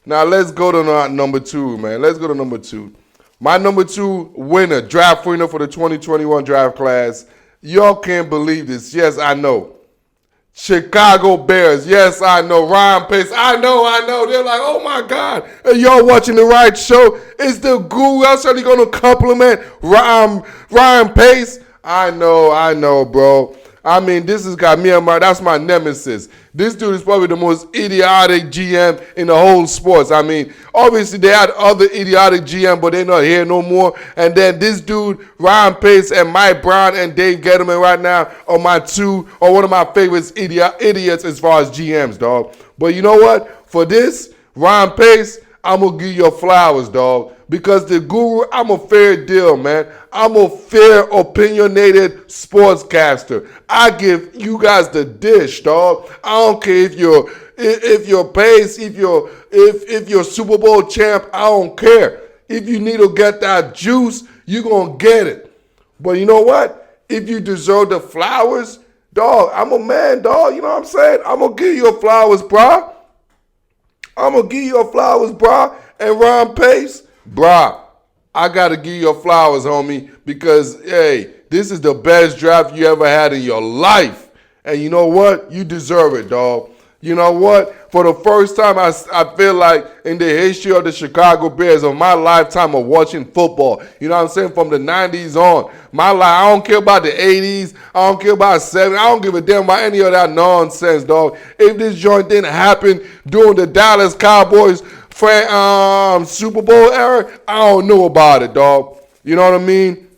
Now, let's go to number 2, man. Let's go to number 2. My number 2 winner, draft winner for the 2021 draft class. Y'all can't believe this. Yes, I know. Chicago Bears. Yes, I know. Ryan Pace. I know. They're like, oh, my God. Are y'all watching the right show? Is the guru actually going to compliment Ryan Pace? I know, bro. I mean, this has got me that's my nemesis. This dude is probably the most idiotic GM in the whole sports. I mean, obviously they had other idiotic GM, but they're not here no more. And then this dude, Ryan Pace and Mike Brown and Dave Gettleman right now are one of my favorites idiots as far as GMs, dog. But you know what? For this, Ryan Pace, I'm going to give you your flowers, dog. Because the guru, I'm a fair deal, man. I'm a fair, opinionated sportscaster. I give you guys the dish, dog. I don't care if you're Pace, if you're Super Bowl champ, I don't care. If you need to get that juice, you're going to get it. But you know what? If you deserve the flowers, dog, I'm a man, dog. You know what I'm saying? I'm going to give you your flowers, bro. And Ron Pace, bruh, I got to give you your flowers, homie, because, hey, this is the best draft you ever had in your life. And you know what? You deserve it, dog. You know what? For the first time, I feel like in the history of the Chicago Bears, of my lifetime of watching football, you know what I'm saying, from the 90s on, my life, I don't care about the 80s, I don't care about 70s, I don't give a damn about any of that nonsense, dog. If this joint didn't happen during the Dallas Cowboys Super Bowl era, I don't know about it, dog. You know what I mean?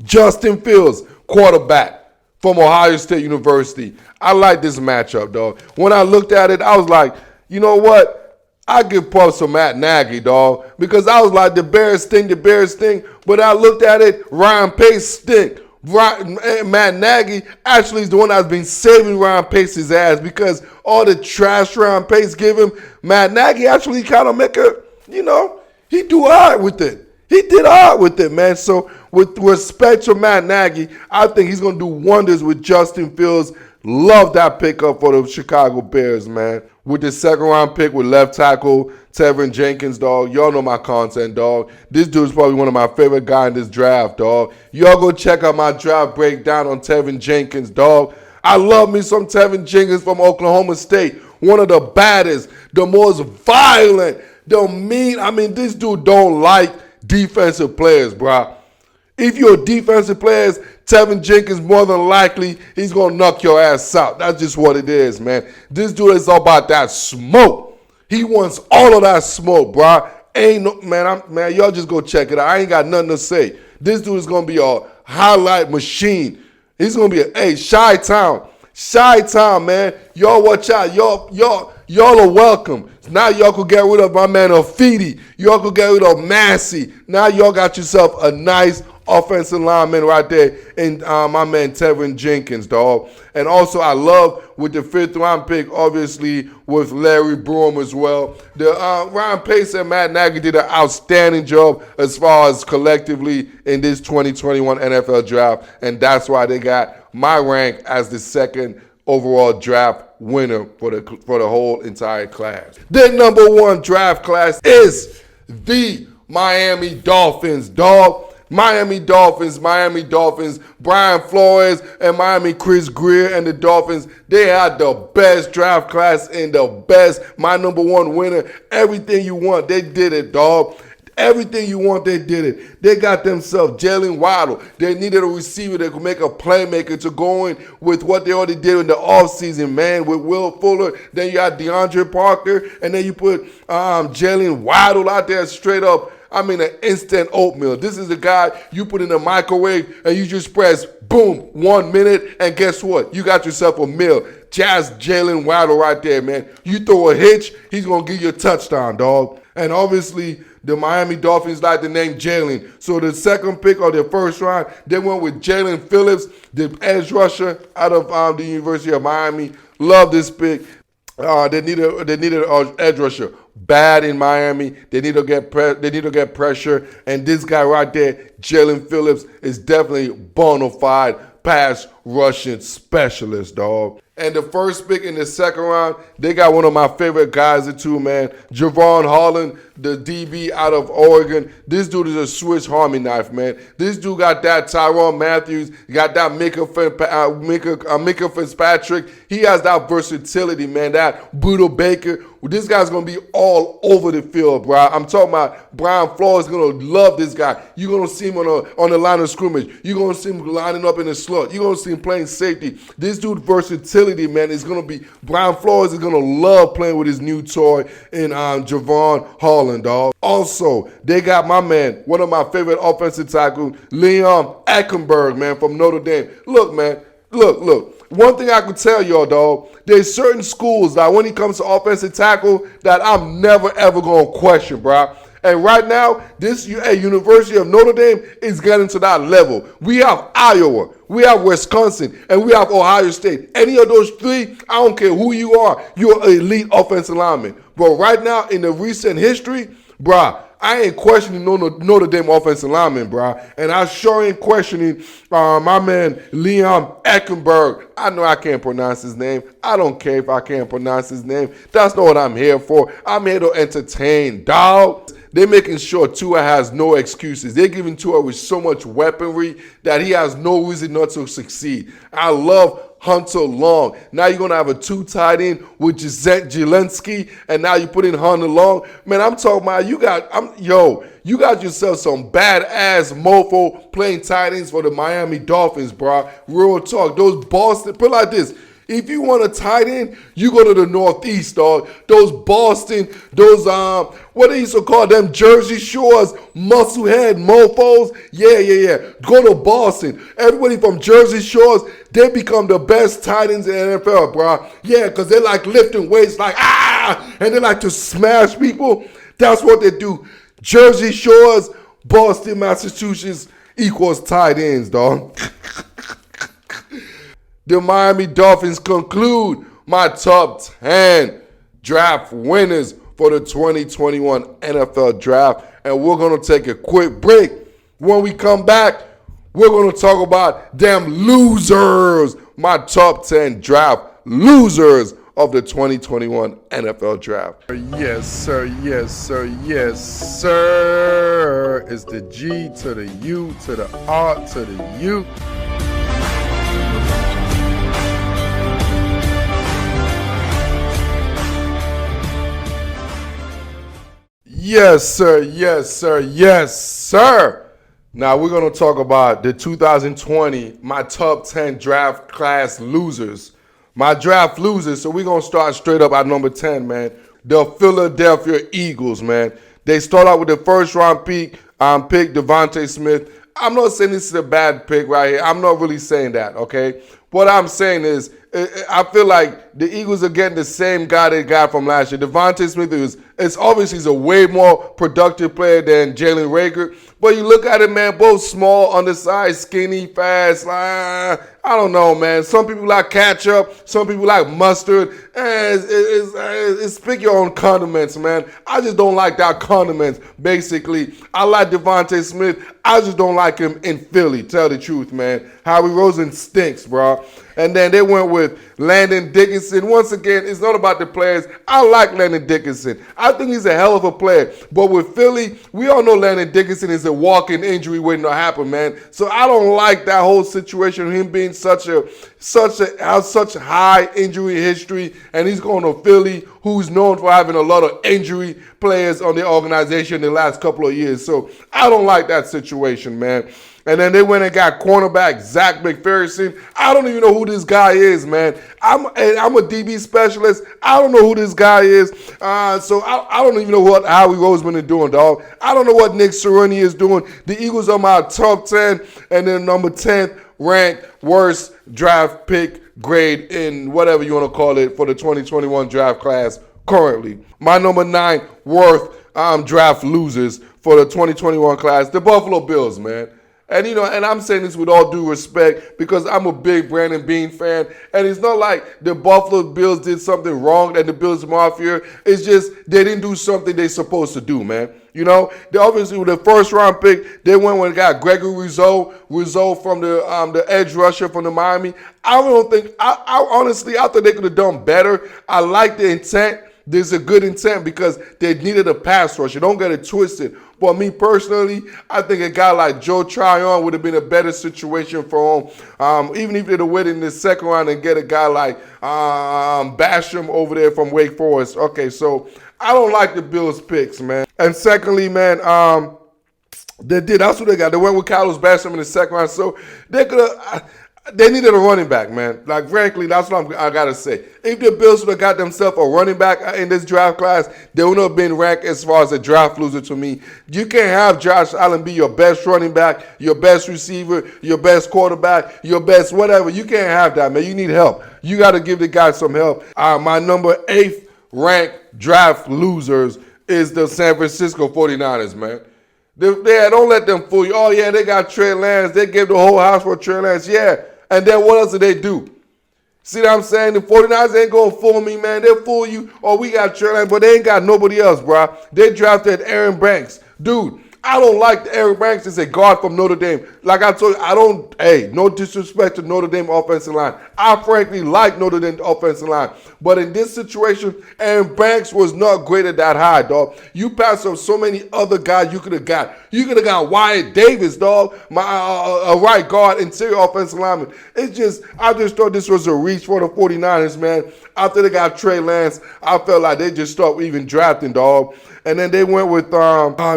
Justin Fields, quarterback from Ohio State University. I like this matchup, dog. When I looked at it, I was like, you know what? I give props to Matt Nagy, dog, because I was like, the Bears stink. But I looked at it, Ryan Pace stink. Matt Nagy actually is the one that's been saving Ryan Pace's ass, because all the trash Ryan Pace give him, Matt Nagy actually kind of make a, he do all right with it. He did all right with it, man. So with respect to Matt Nagy, I think he's going to do wonders with Justin Fields. Love that pickup for the Chicago Bears, man. With the second round pick with left tackle Tevin Jenkins, dog. Y'all know my content, dog. This dude's probably one of my favorite guys in this draft, dog. Y'all go check out my draft breakdown on Tevin Jenkins, dog. I love me some Tevin Jenkins from Oklahoma State. One of the baddest, the most violent, the mean. I mean, this dude don't like defensive players, bro. If you're a defensive player, Tevin Jenkins, more than likely, he's going to knock your ass out. That's just what it is, man. This dude is all about that smoke. He wants all of that smoke, bro. Ain't no, man, y'all just go check it out. I ain't got nothing to say. This dude is going to be a highlight machine. He's going to be Chi-Town, man. Y'all watch out. Y'all are welcome. Now y'all could get rid of my man Afidi. Y'all could get rid of Massey. Now y'all got yourself a nice offensive lineman right there in my man Tevin Jenkins, dog. And also I love with the 5th round pick, obviously, with Larry Broom as well. The Ryan Pace and Matt Nagy did an outstanding job as far as collectively in this 2021 NFL draft. And that's why they got my rank as the second overall draft winner for the whole entire class. The number 1 draft class is the Miami Dolphins, dog. Miami Dolphins, Brian Flores and Miami Chris Greer and the Dolphins, they had the best draft class and the best, my number 1 winner. Everything you want, they did it, dog. Everything you want, they did it. They got themselves Jalen Waddle. They needed a receiver that could make a playmaker to go in with what they already did in the offseason, man, with Will Fuller. Then you got DeAndre Parker, and then you put Jalen Waddle out there straight up. I mean, an instant oatmeal. This is the guy you put in the microwave and you just press boom, 1 minute, and guess what? You got yourself a meal. Just Jalen Waddle right there, man. You throw a hitch, he's going to give you a touchdown, dog. And obviously, the Miami Dolphins like the name Jalen. So the second pick of their first round, they went with Jalen Phillips, the edge rusher out of the University of Miami. Love this pick. They needed an edge rusher. Bad in Miami. They need to get pressure. And this guy right there, Jalen Phillips, is definitely bona fide pass rushing specialist, dog. And the first pick in the second round, they got one of my favorite guys too, man. Javon Holland, the DB out of Oregon. This dude is a Swiss Army knife, man. This dude got that Tyrann Mathieu, got that Micah Fitzpatrick. He has that versatility, man. That Buda Baker. This guy's going to be all over the field, bro. I'm talking about Brian Flores is going to love this guy. You're going to see him on the line of scrimmage. You're going to see him lining up in the slot. You're going to see him playing safety. This dude's versatility, man, is going to be, Brian Flores is going to love playing with his new toy in Javon Holland, dog. Also, they got my man, one of my favorite offensive tackles, Liam Eckenberg, man, from Notre Dame. Look, man, look. One thing I could tell y'all, dog, there's certain schools that when it comes to offensive tackle that I'm never, ever going to question, bro. And right now, this University of Notre Dame is getting to that level. We have Iowa, we have Wisconsin, and we have Ohio State. Any of those three, I don't care who you are, you're an elite offensive lineman. But right now, in the recent history, bruh, I ain't questioning Notre Dame offensive lineman, bro. And I sure ain't questioning my man Liam Eckenberg. I know I can't pronounce his name. I don't care if I can't pronounce his name. That's not what I'm here for. I'm here to entertain, dog. They're making sure Tua has no excuses. They're giving Tua with so much weaponry that he has no reason not to succeed. I love Hunter Long. Now you're going to have a 2 tight end with Zelensky, and now you put in Hunter Long. Man, I'm talking about you got yourself some badass mofo playing tight ends for the Miami Dolphins, bro. Real talk. Those Boston, put it like this. If you want a tight end, you go to the Northeast, dog. Those Boston, those, what they used to call them, Jersey Shores, musclehead mofos. Yeah. Go to Boston. Everybody from Jersey Shores, they become the best tight ends in the NFL, bro. Yeah, because they like lifting weights like, and they like to smash people. That's what they do. Jersey Shores, Boston, Massachusetts equals tight ends, dog. The Miami Dolphins conclude my top 10 draft winners for the 2021 NFL Draft. And we're going to take a quick break. When we come back, we're going to talk about them losers, my top 10 draft losers of the 2021 NFL Draft. Yes, sir. Yes, sir. Yes, sir. It's the G to the U to the R to the U. Yes, sir. Yes, sir. Yes, sir. Now we're going to talk about the 2020, my top 10 draft class losers. My draft losers, so we're going to start straight up at number 10, man. The Philadelphia Eagles, man. They start out with the first round pick, Devontae Smith. I'm not saying this is a bad pick right here. I'm not really saying that, okay? What I'm saying is, I feel like the Eagles are getting the same guy they got from last year. Devontae Smith it's obviously he's a way more productive player than Jalen Reagor. But you look at it, man, both small, undersized, skinny, fast. I don't know, man. Some people like ketchup. Some people like mustard. It's pick your own condiments, man. I just don't like that condiments, basically. I like Devontae Smith. I just don't like him in Philly, tell the truth, man. Howie Roseman stinks, bro. And then they went with Landon Dickinson. Once again, it's not about the players. I like Landon Dickinson. I think he's a hell of a player. But with Philly, we all know Landon Dickinson is a walk-in injury waiting to happen, man. So I don't like that whole situation of him being such high injury history, and he's going to Philly, who's known for having a lot of injury players on the organization the last couple of years. So I don't like that situation, man. And then they went and got cornerback Zach McPherson. I don't even know who this guy is, man. I'm a DB specialist. I don't know who this guy is. So I don't even know what Howie Roseman is doing, dog. I don't know what Nick Sirianni is doing. The Eagles are my top 10, and then number 10th ranked worst draft pick grade in whatever you want to call it for the 2021 draft class currently. My number 9 worst draft losers for the 2021 class, the Buffalo Bills, man. And, and I'm saying this with all due respect because I'm a big Brandon Beane fan. And it's not like the Buffalo Bills did something wrong and the Bills Mafia. It's just they didn't do something they're supposed to do, man. They obviously with the first round pick, they went and got Gregory Rousseau from the edge rusher from the Miami. I honestly thought they could have done better. I like the intent. There's a good intent because they needed a pass rush. You don't get it twisted. But me personally, I think a guy like Joe Tryon would have been a better situation for him. Even if they'd have waited in the second round and get a guy like Basham over there from Wake Forest. Okay, so I don't like the Bills picks, man. And secondly, man, that's what they got. They went with Carlos Basham in the second round. So they needed a running back, man. Like, frankly, that's what I got to say. If the Bills would have got themselves a running back in this draft class, they would have been ranked as far as a draft loser to me. You can't have Josh Allen be your best running back, your best receiver, your best quarterback, your best whatever. You can't have that, man. You need help. You got to give the guy some help. My number 8th ranked draft losers is the San Francisco 49ers, man. Don't let them fool you. Oh, yeah, they got Trey Lance. They gave the whole house for Trey Lance. Yeah. And then what else did they do? See what I'm saying? The 49ers ain't going to fool me, man. They'll fool you. Oh, we got Trey Lance, but they ain't got nobody else, bro. They drafted Aaron Banks. Dude, I don't like Aaron Banks as a guard from Notre Dame. Like I told you, no disrespect to Notre Dame offensive line. I frankly like Notre Dame offensive line. But in this situation, Aaron Banks was not graded that high, dog. You passed up so many other guys you could have got. You could have got Wyatt Davis, dog, a right guard, interior offensive lineman. I just thought this was a reach for the 49ers, man. After they got Trey Lance, I felt like they just stopped even drafting, dog. And then they went with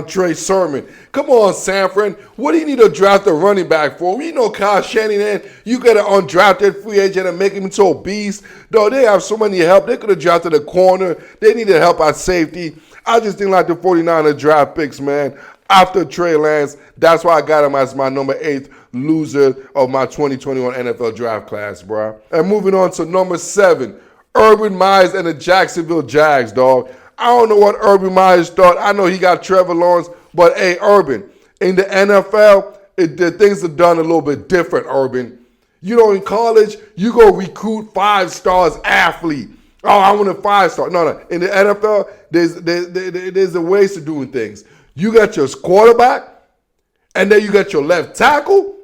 Trey Sermon. Come on, San Fran. What do you need to draft a running back for? We know Kyle Shanahan. You got an undrafted free agent and make him into a beast. Though they have so many help. They could have drafted a corner. They needed help at safety. I just think like the 49ers draft picks, man. After Trey Lance, that's why I got him as my number 8th loser of my 2021 NFL draft class, bro. And moving on to number 7, Urban Myers and the Jacksonville Jags, dog. I don't know what Urban Myers thought. I know he got Trevor Lawrence, but hey, Urban, in the NFL, the things are done a little bit different, Urban. You know, in college, you go recruit 5-star athlete. Oh, I want a 5-star. No. In the NFL, there's a ways to doing things. You got your quarterback, and then you got your left tackle,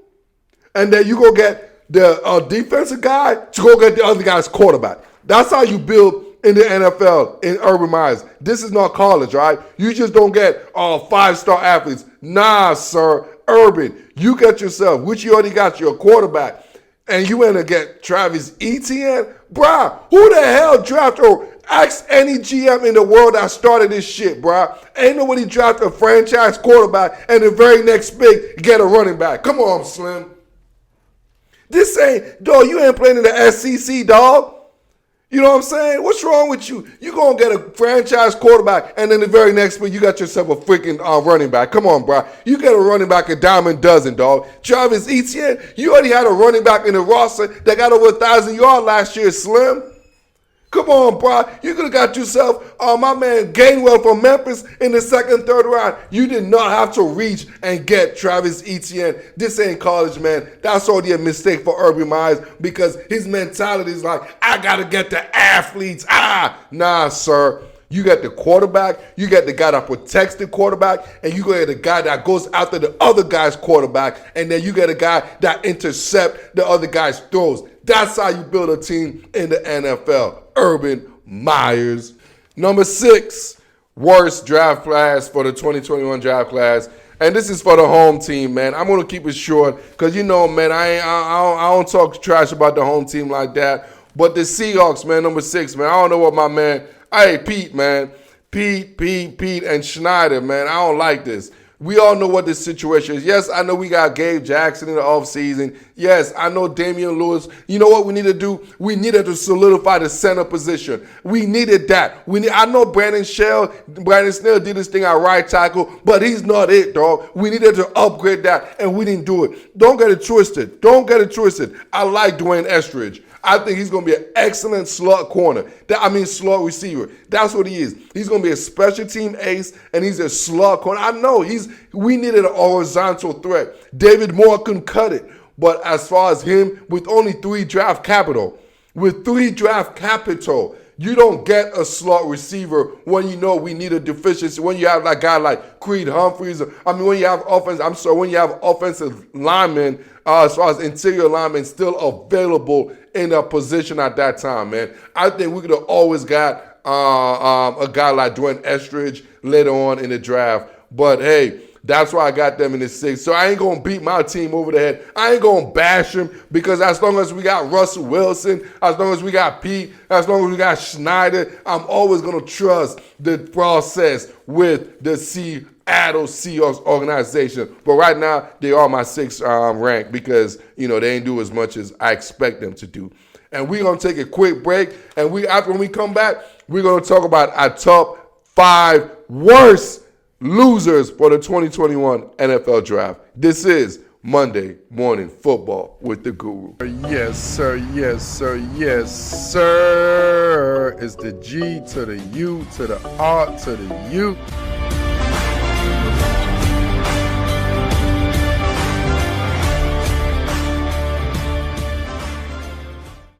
and then you go get the defensive guy to go get the other guy's quarterback. That's how you build in the NFL in Urban Meyers. This is not college, right? You just don't get 5-star athletes. Nah, sir. Urban, you got yourself, which you already got your quarterback, and you want to get Travis Etienne? Bruh, who the hell drafted or ask any GM in the world that started this shit, bruh. Ain't nobody drafted a franchise quarterback and the very next pick get a running back. Come on, Slim. This ain't, dog, you ain't playing in the SEC, dog. You know what I'm saying? What's wrong with you? You going to get a franchise quarterback, and then the very next week, you got yourself a freaking running back. Come on, bro. You get a running back a dime a dozen, dog. Travis Etienne, you already had a running back in the roster that got over 1,000 yards last year, Slim. Come on, bro. You could have got yourself, my man Gainwell from Memphis in the second, third round. You did not have to reach and get Travis Etienne. This ain't college, man. That's already a mistake for Urban Meyers because his mentality is like, I got to get the athletes. Nah, sir. You got the quarterback, you got the guy that protects the quarterback, and you got the guy that goes after the other guy's quarterback, and then you got a guy that intercepts the other guy's throws. That's how you build a team in the NFL. Urban Meyers. Number 6, worst draft class for the 2021 draft class. And this is for the home team, man. I'm going to keep it short because, you know, man, I don't talk trash about the home team like that. But the Seahawks, man, number 6, man. I don't know what my man, Pete, man. Pete, and Schneider, man. I don't like this. We all know what the situation is. Yes, I know we got Gabe Jackson in the offseason. Yes, I know Damian Lewis. You know what we need to do? We needed to solidify the center position. We needed that. I know Brandon Snell did this thing at right tackle, but he's not it, dog. We needed to upgrade that, and we didn't do it. Don't get it twisted. I like Dwayne Estridge. I think he's going to be an excellent slot corner. Slot receiver. That's what he is. He's going to be a special team ace, and he's a slot corner. I know we needed a horizontal threat. David Moore couldn't cut it. But as far as him, with only 3 draft capital, you don't get a slot receiver when you know we need a deficiency. When you have a guy like Creed Humphreys, when you have offensive linemen, as far as interior linemen still available in a position at that time, man. I think we could have always got a guy like Dwayne Estridge later on in the draft. But hey, that's why I got them in the 6th. So I ain't going to beat my team over the head. I ain't going to bash them because as long as we got Russell Wilson, as long as we got Pete, as long as we got Schneider, I'm always going to trust the process with the Seattle Seahawks organization. But right now, they are my 6th rank because, you know, they ain't do as much as I expect them to do. And we're going to take a quick break. And when we come back, we're going to talk about our top 5 worst losers for the 2021 NFL Draft. This is Monday Morning Football with the Guru. Yes, sir. It's the G to the U to the R to the U.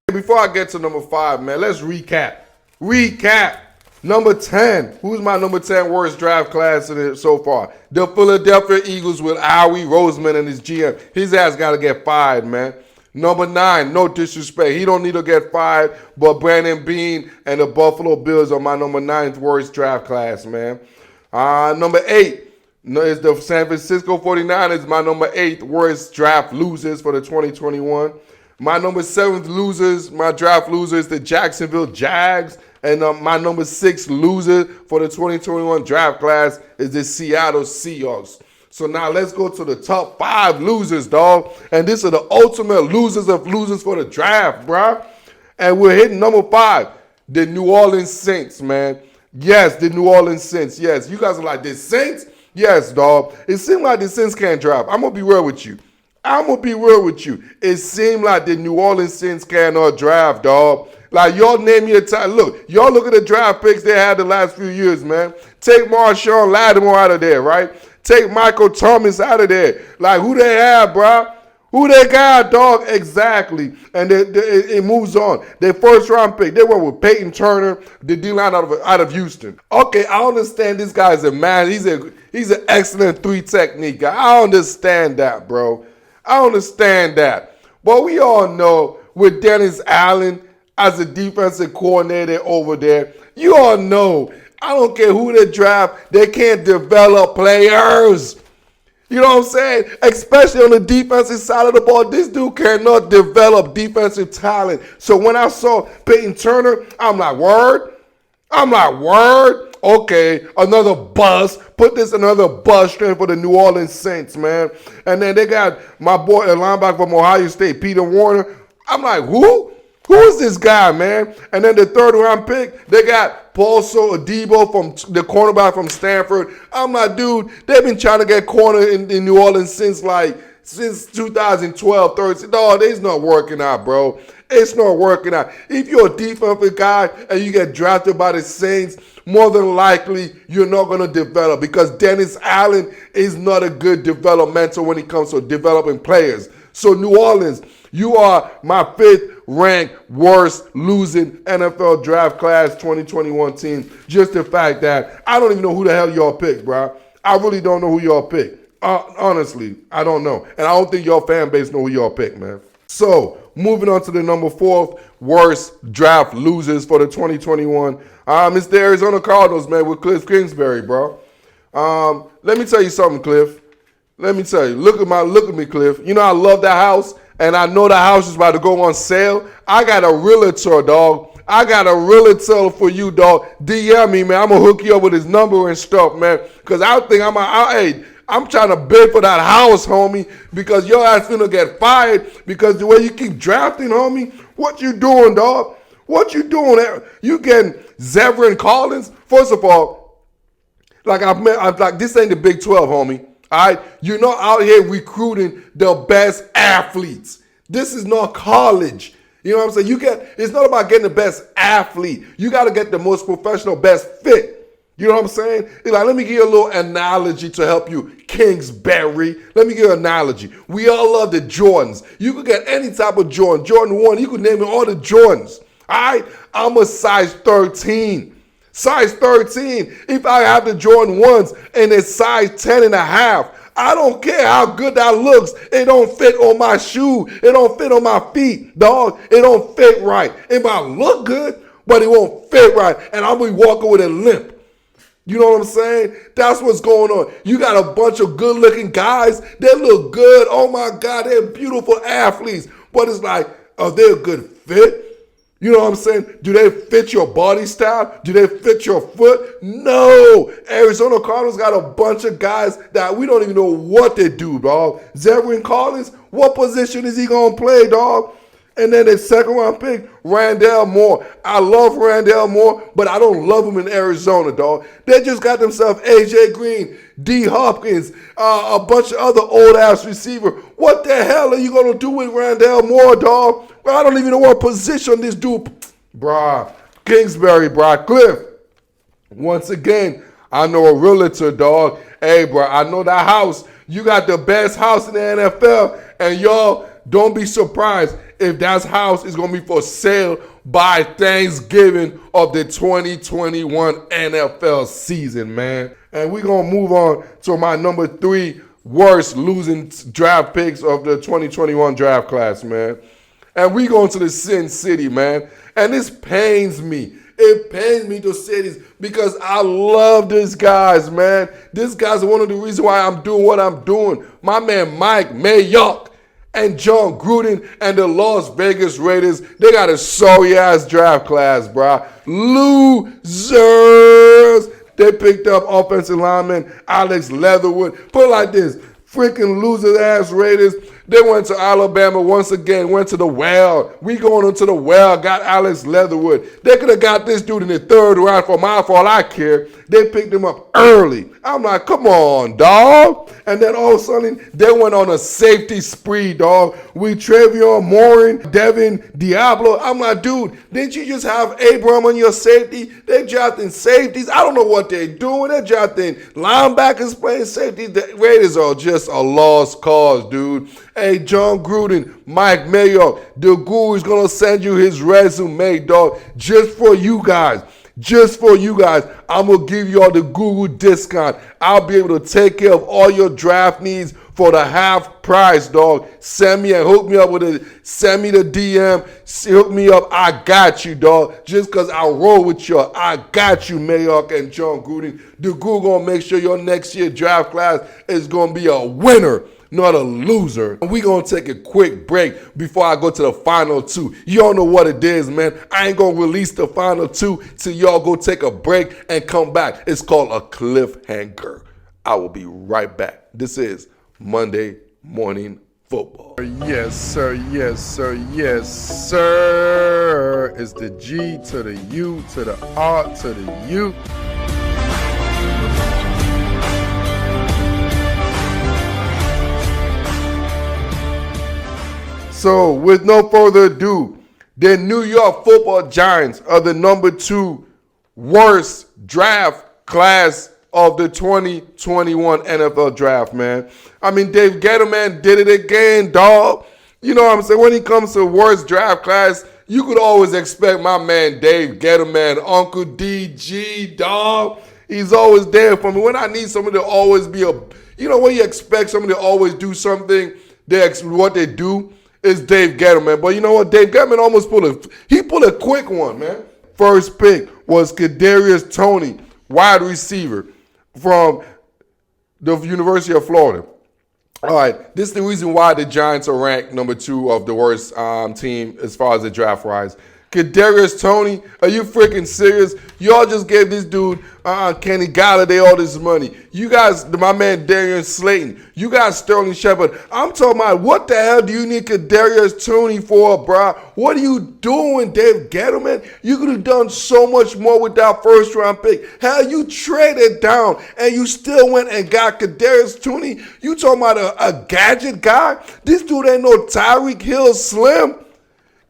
Before I get to number 5, man, let's recap. Number 10. Who's my number 10 worst draft class so far? The Philadelphia Eagles with Howie Roseman and his GM. His ass got to get fired, man. Number 9, no disrespect. He don't need to get fired, but Brandon Beane and the Buffalo Bills are my number 9th worst draft class, man. Number 8 is the San Francisco 49ers, my number 8th worst draft losers for the 2021. My number 7th draft losers, the Jacksonville Jags. And my number 6 loser for the 2021 draft class is the Seattle Seahawks. So now let's go to the top 5 losers, dog. And these are the ultimate losers of losers for the draft, bro. And we're hitting number 5, the New Orleans Saints, man. Yes, the New Orleans Saints. Yes, you guys are like, the Saints? Yes, dog. It seems like the Saints can't draft. I'm going to be real with you. It seemed like the New Orleans Saints cannot draft, dog. Like, y'all name me a time. Look, y'all look at the draft picks they had the last few years, man. Take Marshawn Lattimore out of there, right? Take Michael Thomas out of there. Like, who they have, bro? Who they got, dog? Exactly. And it moves on. Their first round pick, they went with Peyton Turner, the D-line out of Houston. Okay, I understand this guy's a man. He's an excellent three technique guy. I understand that, bro. I understand that. But we all know with Dennis Allen as a defensive coordinator over there, you all know, I don't care who they draft, they can't develop players. You know what I'm saying? Especially on the defensive side of the ball, this dude cannot develop defensive talent. So when I saw Peyton Turner, I'm like, word? Okay, another bust. Put this another bust straight for the New Orleans Saints, man. And then they got my boy, a linebacker from Ohio State, Peter Warner. I'm like, who? Who is this guy, man? And then the third round pick, they got Paulso Adebo from the cornerback from Stanford. I'm like, dude, they've been trying to get corner in New Orleans since 2012, 13. No, it's not working out, bro. It's not working out. If you're a defensive guy and you get drafted by the Saints, more than likely you're not going to develop because Dennis Allen is not a good developmental when it comes to developing players. So New Orleans, you are my fifth ranked worst losing NFL draft class 2021 team. Just the fact that I don't even know who the hell y'all picked, bro. I really don't know who y'all picked. Honestly, I don't know. And I don't think your fan base know who y'all picked, man. So, moving on to the number 4th worst draft losers for the 2021. It's the Arizona Cardinals, man, with Cliff Kingsbury, bro. Let me tell you something, Cliff. Let me tell you. Look at me, Cliff. You know I love that house, and I know the house is about to go on sale. I got a realtor, dog. I got a realtor for you, dog. DM me, man. I'm going to hook you up with his number and stuff, man. Because I think I'm trying to bid for that house, homie, because your ass finna get fired because the way you keep drafting, homie. What you doing, dog? What you doing? You getting Zevran Collins? First of all, this ain't the Big 12, homie. All right? You're not out here recruiting the best athletes. This is not college. You know what I'm saying? It's not about getting the best athlete. You got to get the most professional, best fit. You know what I'm saying? Let me give you a little analogy to help you, Kingsbury. Let me give you an analogy. We all love the Jordans. You could get any type of Jordan. Jordan 1, you could name it all the Jordans. All right? I'm a size 13. Size 13. If I have the Jordan 1s and it's size 10 and a half, I don't care how good that looks. It don't fit on my shoe. It don't fit on my feet, dog. It don't fit right. It might look good, but it won't fit right. And I'll be walking with a limp. You know what I'm saying? That's what's going on. You got a bunch of good-looking guys. They look good. Oh, my God, they're beautiful athletes. But it's like, are they a good fit? You know what I'm saying? Do they fit your body style? Do they fit your foot? No. Arizona Cardinals got a bunch of guys that we don't even know what they do, dog. Zevran Collins, what position is he going to play, dog? And then the second round pick, Randall Moore. I love Randall Moore, but I don't love him in Arizona, dog. They just got themselves A.J. Green, D. Hopkins, a bunch of other old-ass receiver. What the hell are you going to do with Randall Moore, dog? Well, I don't even know what position this dude. Bruh, Kingsbury, bruh, Cliff. Once again, I know a realtor, dog. Hey, bruh, I know that house. You got the best house in the NFL, and y'all don't be surprised if that house is going to be for sale by Thanksgiving of the 2021 NFL season, man. And we're going to move on to my number 3 worst losing draft picks of the 2021 draft class, man. And we going to the Sin City, man. And this pains me. It pains me to say this because I love these guys, man. These guys are one of the reasons why I'm doing what I'm doing. My man Mike Mayock and John Gruden and the Las Vegas Raiders, they got a sorry-ass draft class, bro. Losers. They picked up offensive lineman Alex Leatherwood. Put it like this, freaking loser-ass Raiders. They went to Alabama once again, went to the well. We going into the well, got Alex Leatherwood. They could have got this dude in the 3rd round for all I care. They picked him up early. I'm like, come on, dog. And then all of a sudden, they went on a safety spree, dog. With Trevion Morin, Devin Diablo. I'm like, dude, didn't you just have Abram on your safety? They're drafting safeties. I don't know what they're doing. They're drafting linebackers playing safety. The Raiders are just a lost cause, dude. Hey, John Gruden, Mike Mayock, the guru is going to send you his resume, dog, just for you guys. Just for you guys, I'm going to give you all the guru discount. I'll be able to take care of all your draft needs for the half price, dog. Send me and hook me up with it. Send me the DM. Hook me up. I got you, dog. Just because I roll with you, I got you, Mayock and John Gruden. The guru going to make sure your next year draft class is going to be a winner, not a loser. And we gonna take a quick break before I go to the final two. Y'all know what it is, man. I ain't gonna release the final two till y'all go take a break and come back. It's called a cliffhanger. I will be right back. This is Monday Morning Football. Yes, sir. Yes, sir. Yes, sir. It's the G to the U to the R to the U. So, with no further ado, the New York Football Giants are the number 2 worst draft class of the 2021 NFL draft, man. I mean, Dave Gettleman did it again, dog. You know what I'm saying? When it comes to worst draft class, you could always expect my man Dave Gettleman, Uncle DG, dog. He's always there for me. When I need somebody to always be when you expect somebody to always do something, what they do. Is Dave Gettleman. But you know what? Dave Gettleman almost pulled a quick one, man. First pick was Kadarius Toney, wide receiver from the University of Florida. All right, this is the reason why the Giants are ranked number 2 of the worst team as far as the draft rise. Kadarius Toney, are you freaking serious? Y'all just gave this dude, Kenny Galladay, all this money. You guys, my man Darius Slayton. You got Sterling Shepard. I'm talking about, what the hell do you need Kadarius Toney for, bro? What are you doing, Dave Gettleman? You could have done so much more with that first-round pick. Hell, you traded down, and you still went and got Kadarius Toney. You talking about a gadget guy? This dude ain't no Tyreek Hill Slim.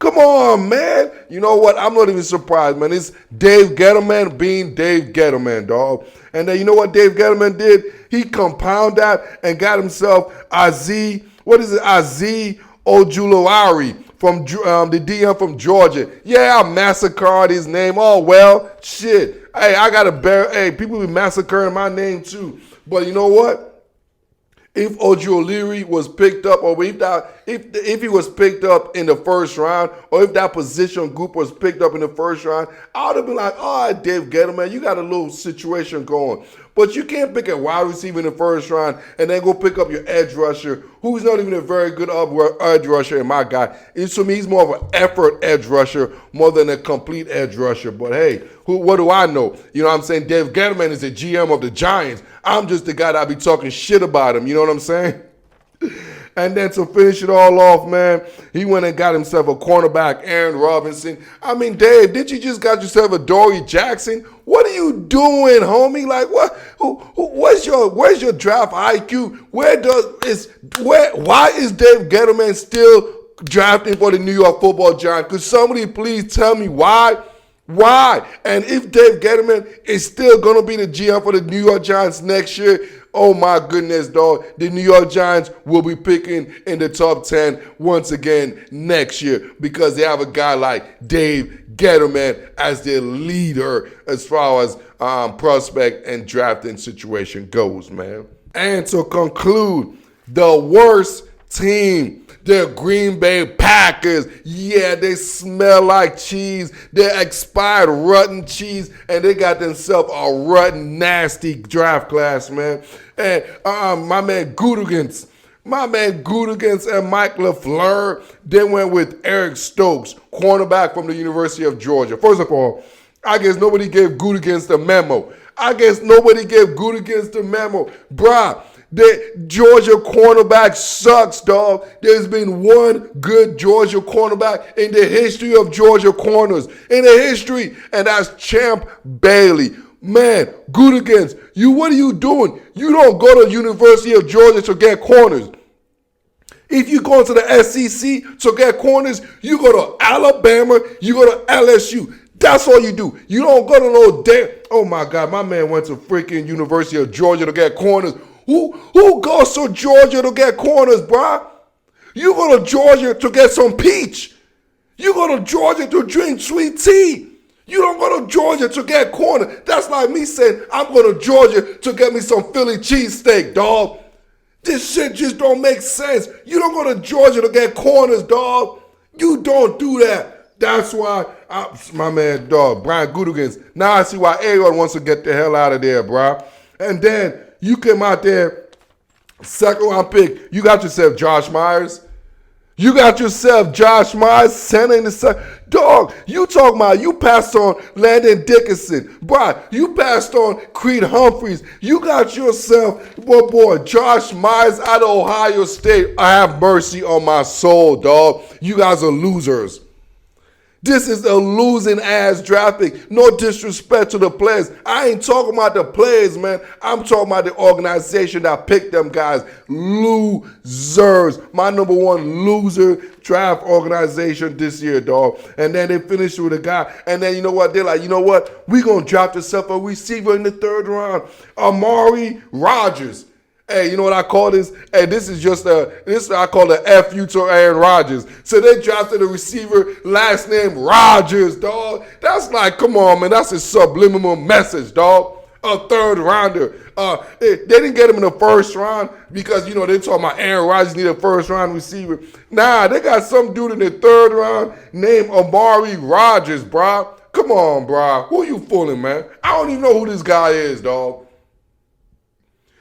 Come on, man. You know what? I'm not even surprised, man. It's Dave Gettleman being Dave Gettleman, dog. And then you know what Dave Gettleman did? He compounded that and got himself Azeez Ojulari from the DM from Georgia. Yeah, I massacred his name. Oh, well, shit. Hey, I got to hey, people be massacring my name too. But you know what? If Ojulari was picked up, or if he was picked up in the first round, or if that position group was picked up in the first round, I would have been like, all right, Dave Gettleman, you got a little situation going. But you can't pick a wide receiver in the first round and then go pick up your edge rusher, who's not even a very good edge rusher in my guy. To me, he's more of an effort edge rusher more than a complete edge rusher. But hey, what do I know? You know what I'm saying? Dave Gettleman is the GM of the Giants. I'm just the guy that be talking shit about him. You know what I'm saying? And then to finish it all off, man, he went and got himself a cornerback, Aaron Robinson. I mean, Dave, did you just got yourself a Dory Jackson? What are you doing, homie? Like, what? Where's your draft IQ? Why is Dave Gettleman still drafting for the New York Football Giants? Could somebody please tell me why? Why? And if Dave Gettleman is still going to be the GM for the New York Giants next year, oh my goodness, dog. The New York Giants will be picking in the top 10 once again next year because they have a guy like Dave Gettleman as their leader as far as prospect and drafting situation goes, man. And to conclude, the worst team, the Green Bay Packers. Yeah, they smell like cheese. They're expired rotten cheese, and they got themselves a rotten, nasty draft class, man. And my man Gutekunst and Mike LaFleur, they went with Eric Stokes, cornerback from the University of Georgia. First of all, I guess nobody gave Gutekunst the memo. Bruh. The Georgia cornerback sucks, dog. There's been one good Georgia cornerback in the history of Georgia corners. And that's Champ Bailey. Man, Gutekunst, What are you doing? You don't go to the University of Georgia to get corners. If you go to the SEC to get corners, you go to Alabama, you go to LSU. That's all you do. You don't go to no damn. Oh my God, my man went to freaking University of Georgia to get corners. Who goes to Georgia to get corners, bruh? You go to Georgia to get some peach. You go to Georgia to drink sweet tea. You don't go to Georgia to get corner. That's like me saying, I'm going to Georgia to get me some Philly cheesesteak, dog. This shit just don't make sense. You don't go to Georgia to get corners, dog. You don't do that. That's why, my man, dog, Brian Gutekunst. Now I see why A-Rod wants to get the hell out of there, bro. And then you came out there, second round pick. You got yourself Josh Myers. You got yourself Josh Myers, center in the second. Dog, you talking about you passed on Landon Dickinson. Bro, you passed on Creed Humphreys. You got yourself, boy, Josh Myers out of Ohio State. I have mercy on my soul, dog. You guys are losers. This is a losing ass draft pick. No disrespect to the players. I ain't talking about the players, man. I'm talking about the organization that picked them guys. Losers. My number one loser draft organization this year, dog. And then they finished with a guy. And then you know what? They're like, you know what? We're going to draft yourself a receiver in the third round. Amari Rodgers. Hey, you know what I call this? Hey, this is just I call the FU to Aaron Rodgers. So they drafted a receiver, last name Rodgers, dog. That's like, come on, man. That's a subliminal message, dog. A third rounder. They didn't get him in the first round because, you know, they talking about Aaron Rodgers need a first round receiver. Nah, they got some dude in the third round named Amari Rodgers, bro. Come on, bro. Who you fooling, man? I don't even know who this guy is, dog.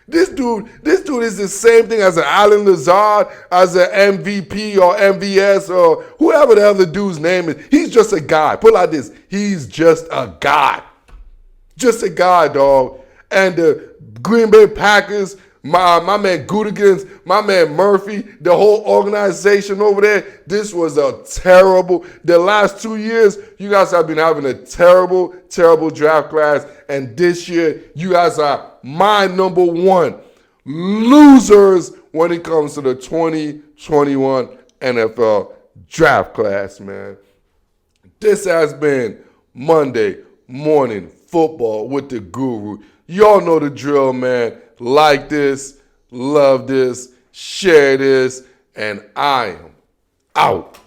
This dude is the same thing as an Allen Lazard, as an MVP or MVS or whoever the other dude's name is. He's just a guy. Put it like this. He's just a guy. Just a guy, dog. And the Green Bay Packers, my man Gutekunst, my man Murphy, the whole organization over there, this was a terrible, the last 2 years, you guys have been having a terrible, terrible draft class. And this year, you guys are my number one losers when it comes to the 2021 NFL draft class, man. This has been Monday Morning Football with the Guru. Y'all know the drill, man. Like this, love this, share this, and I am out.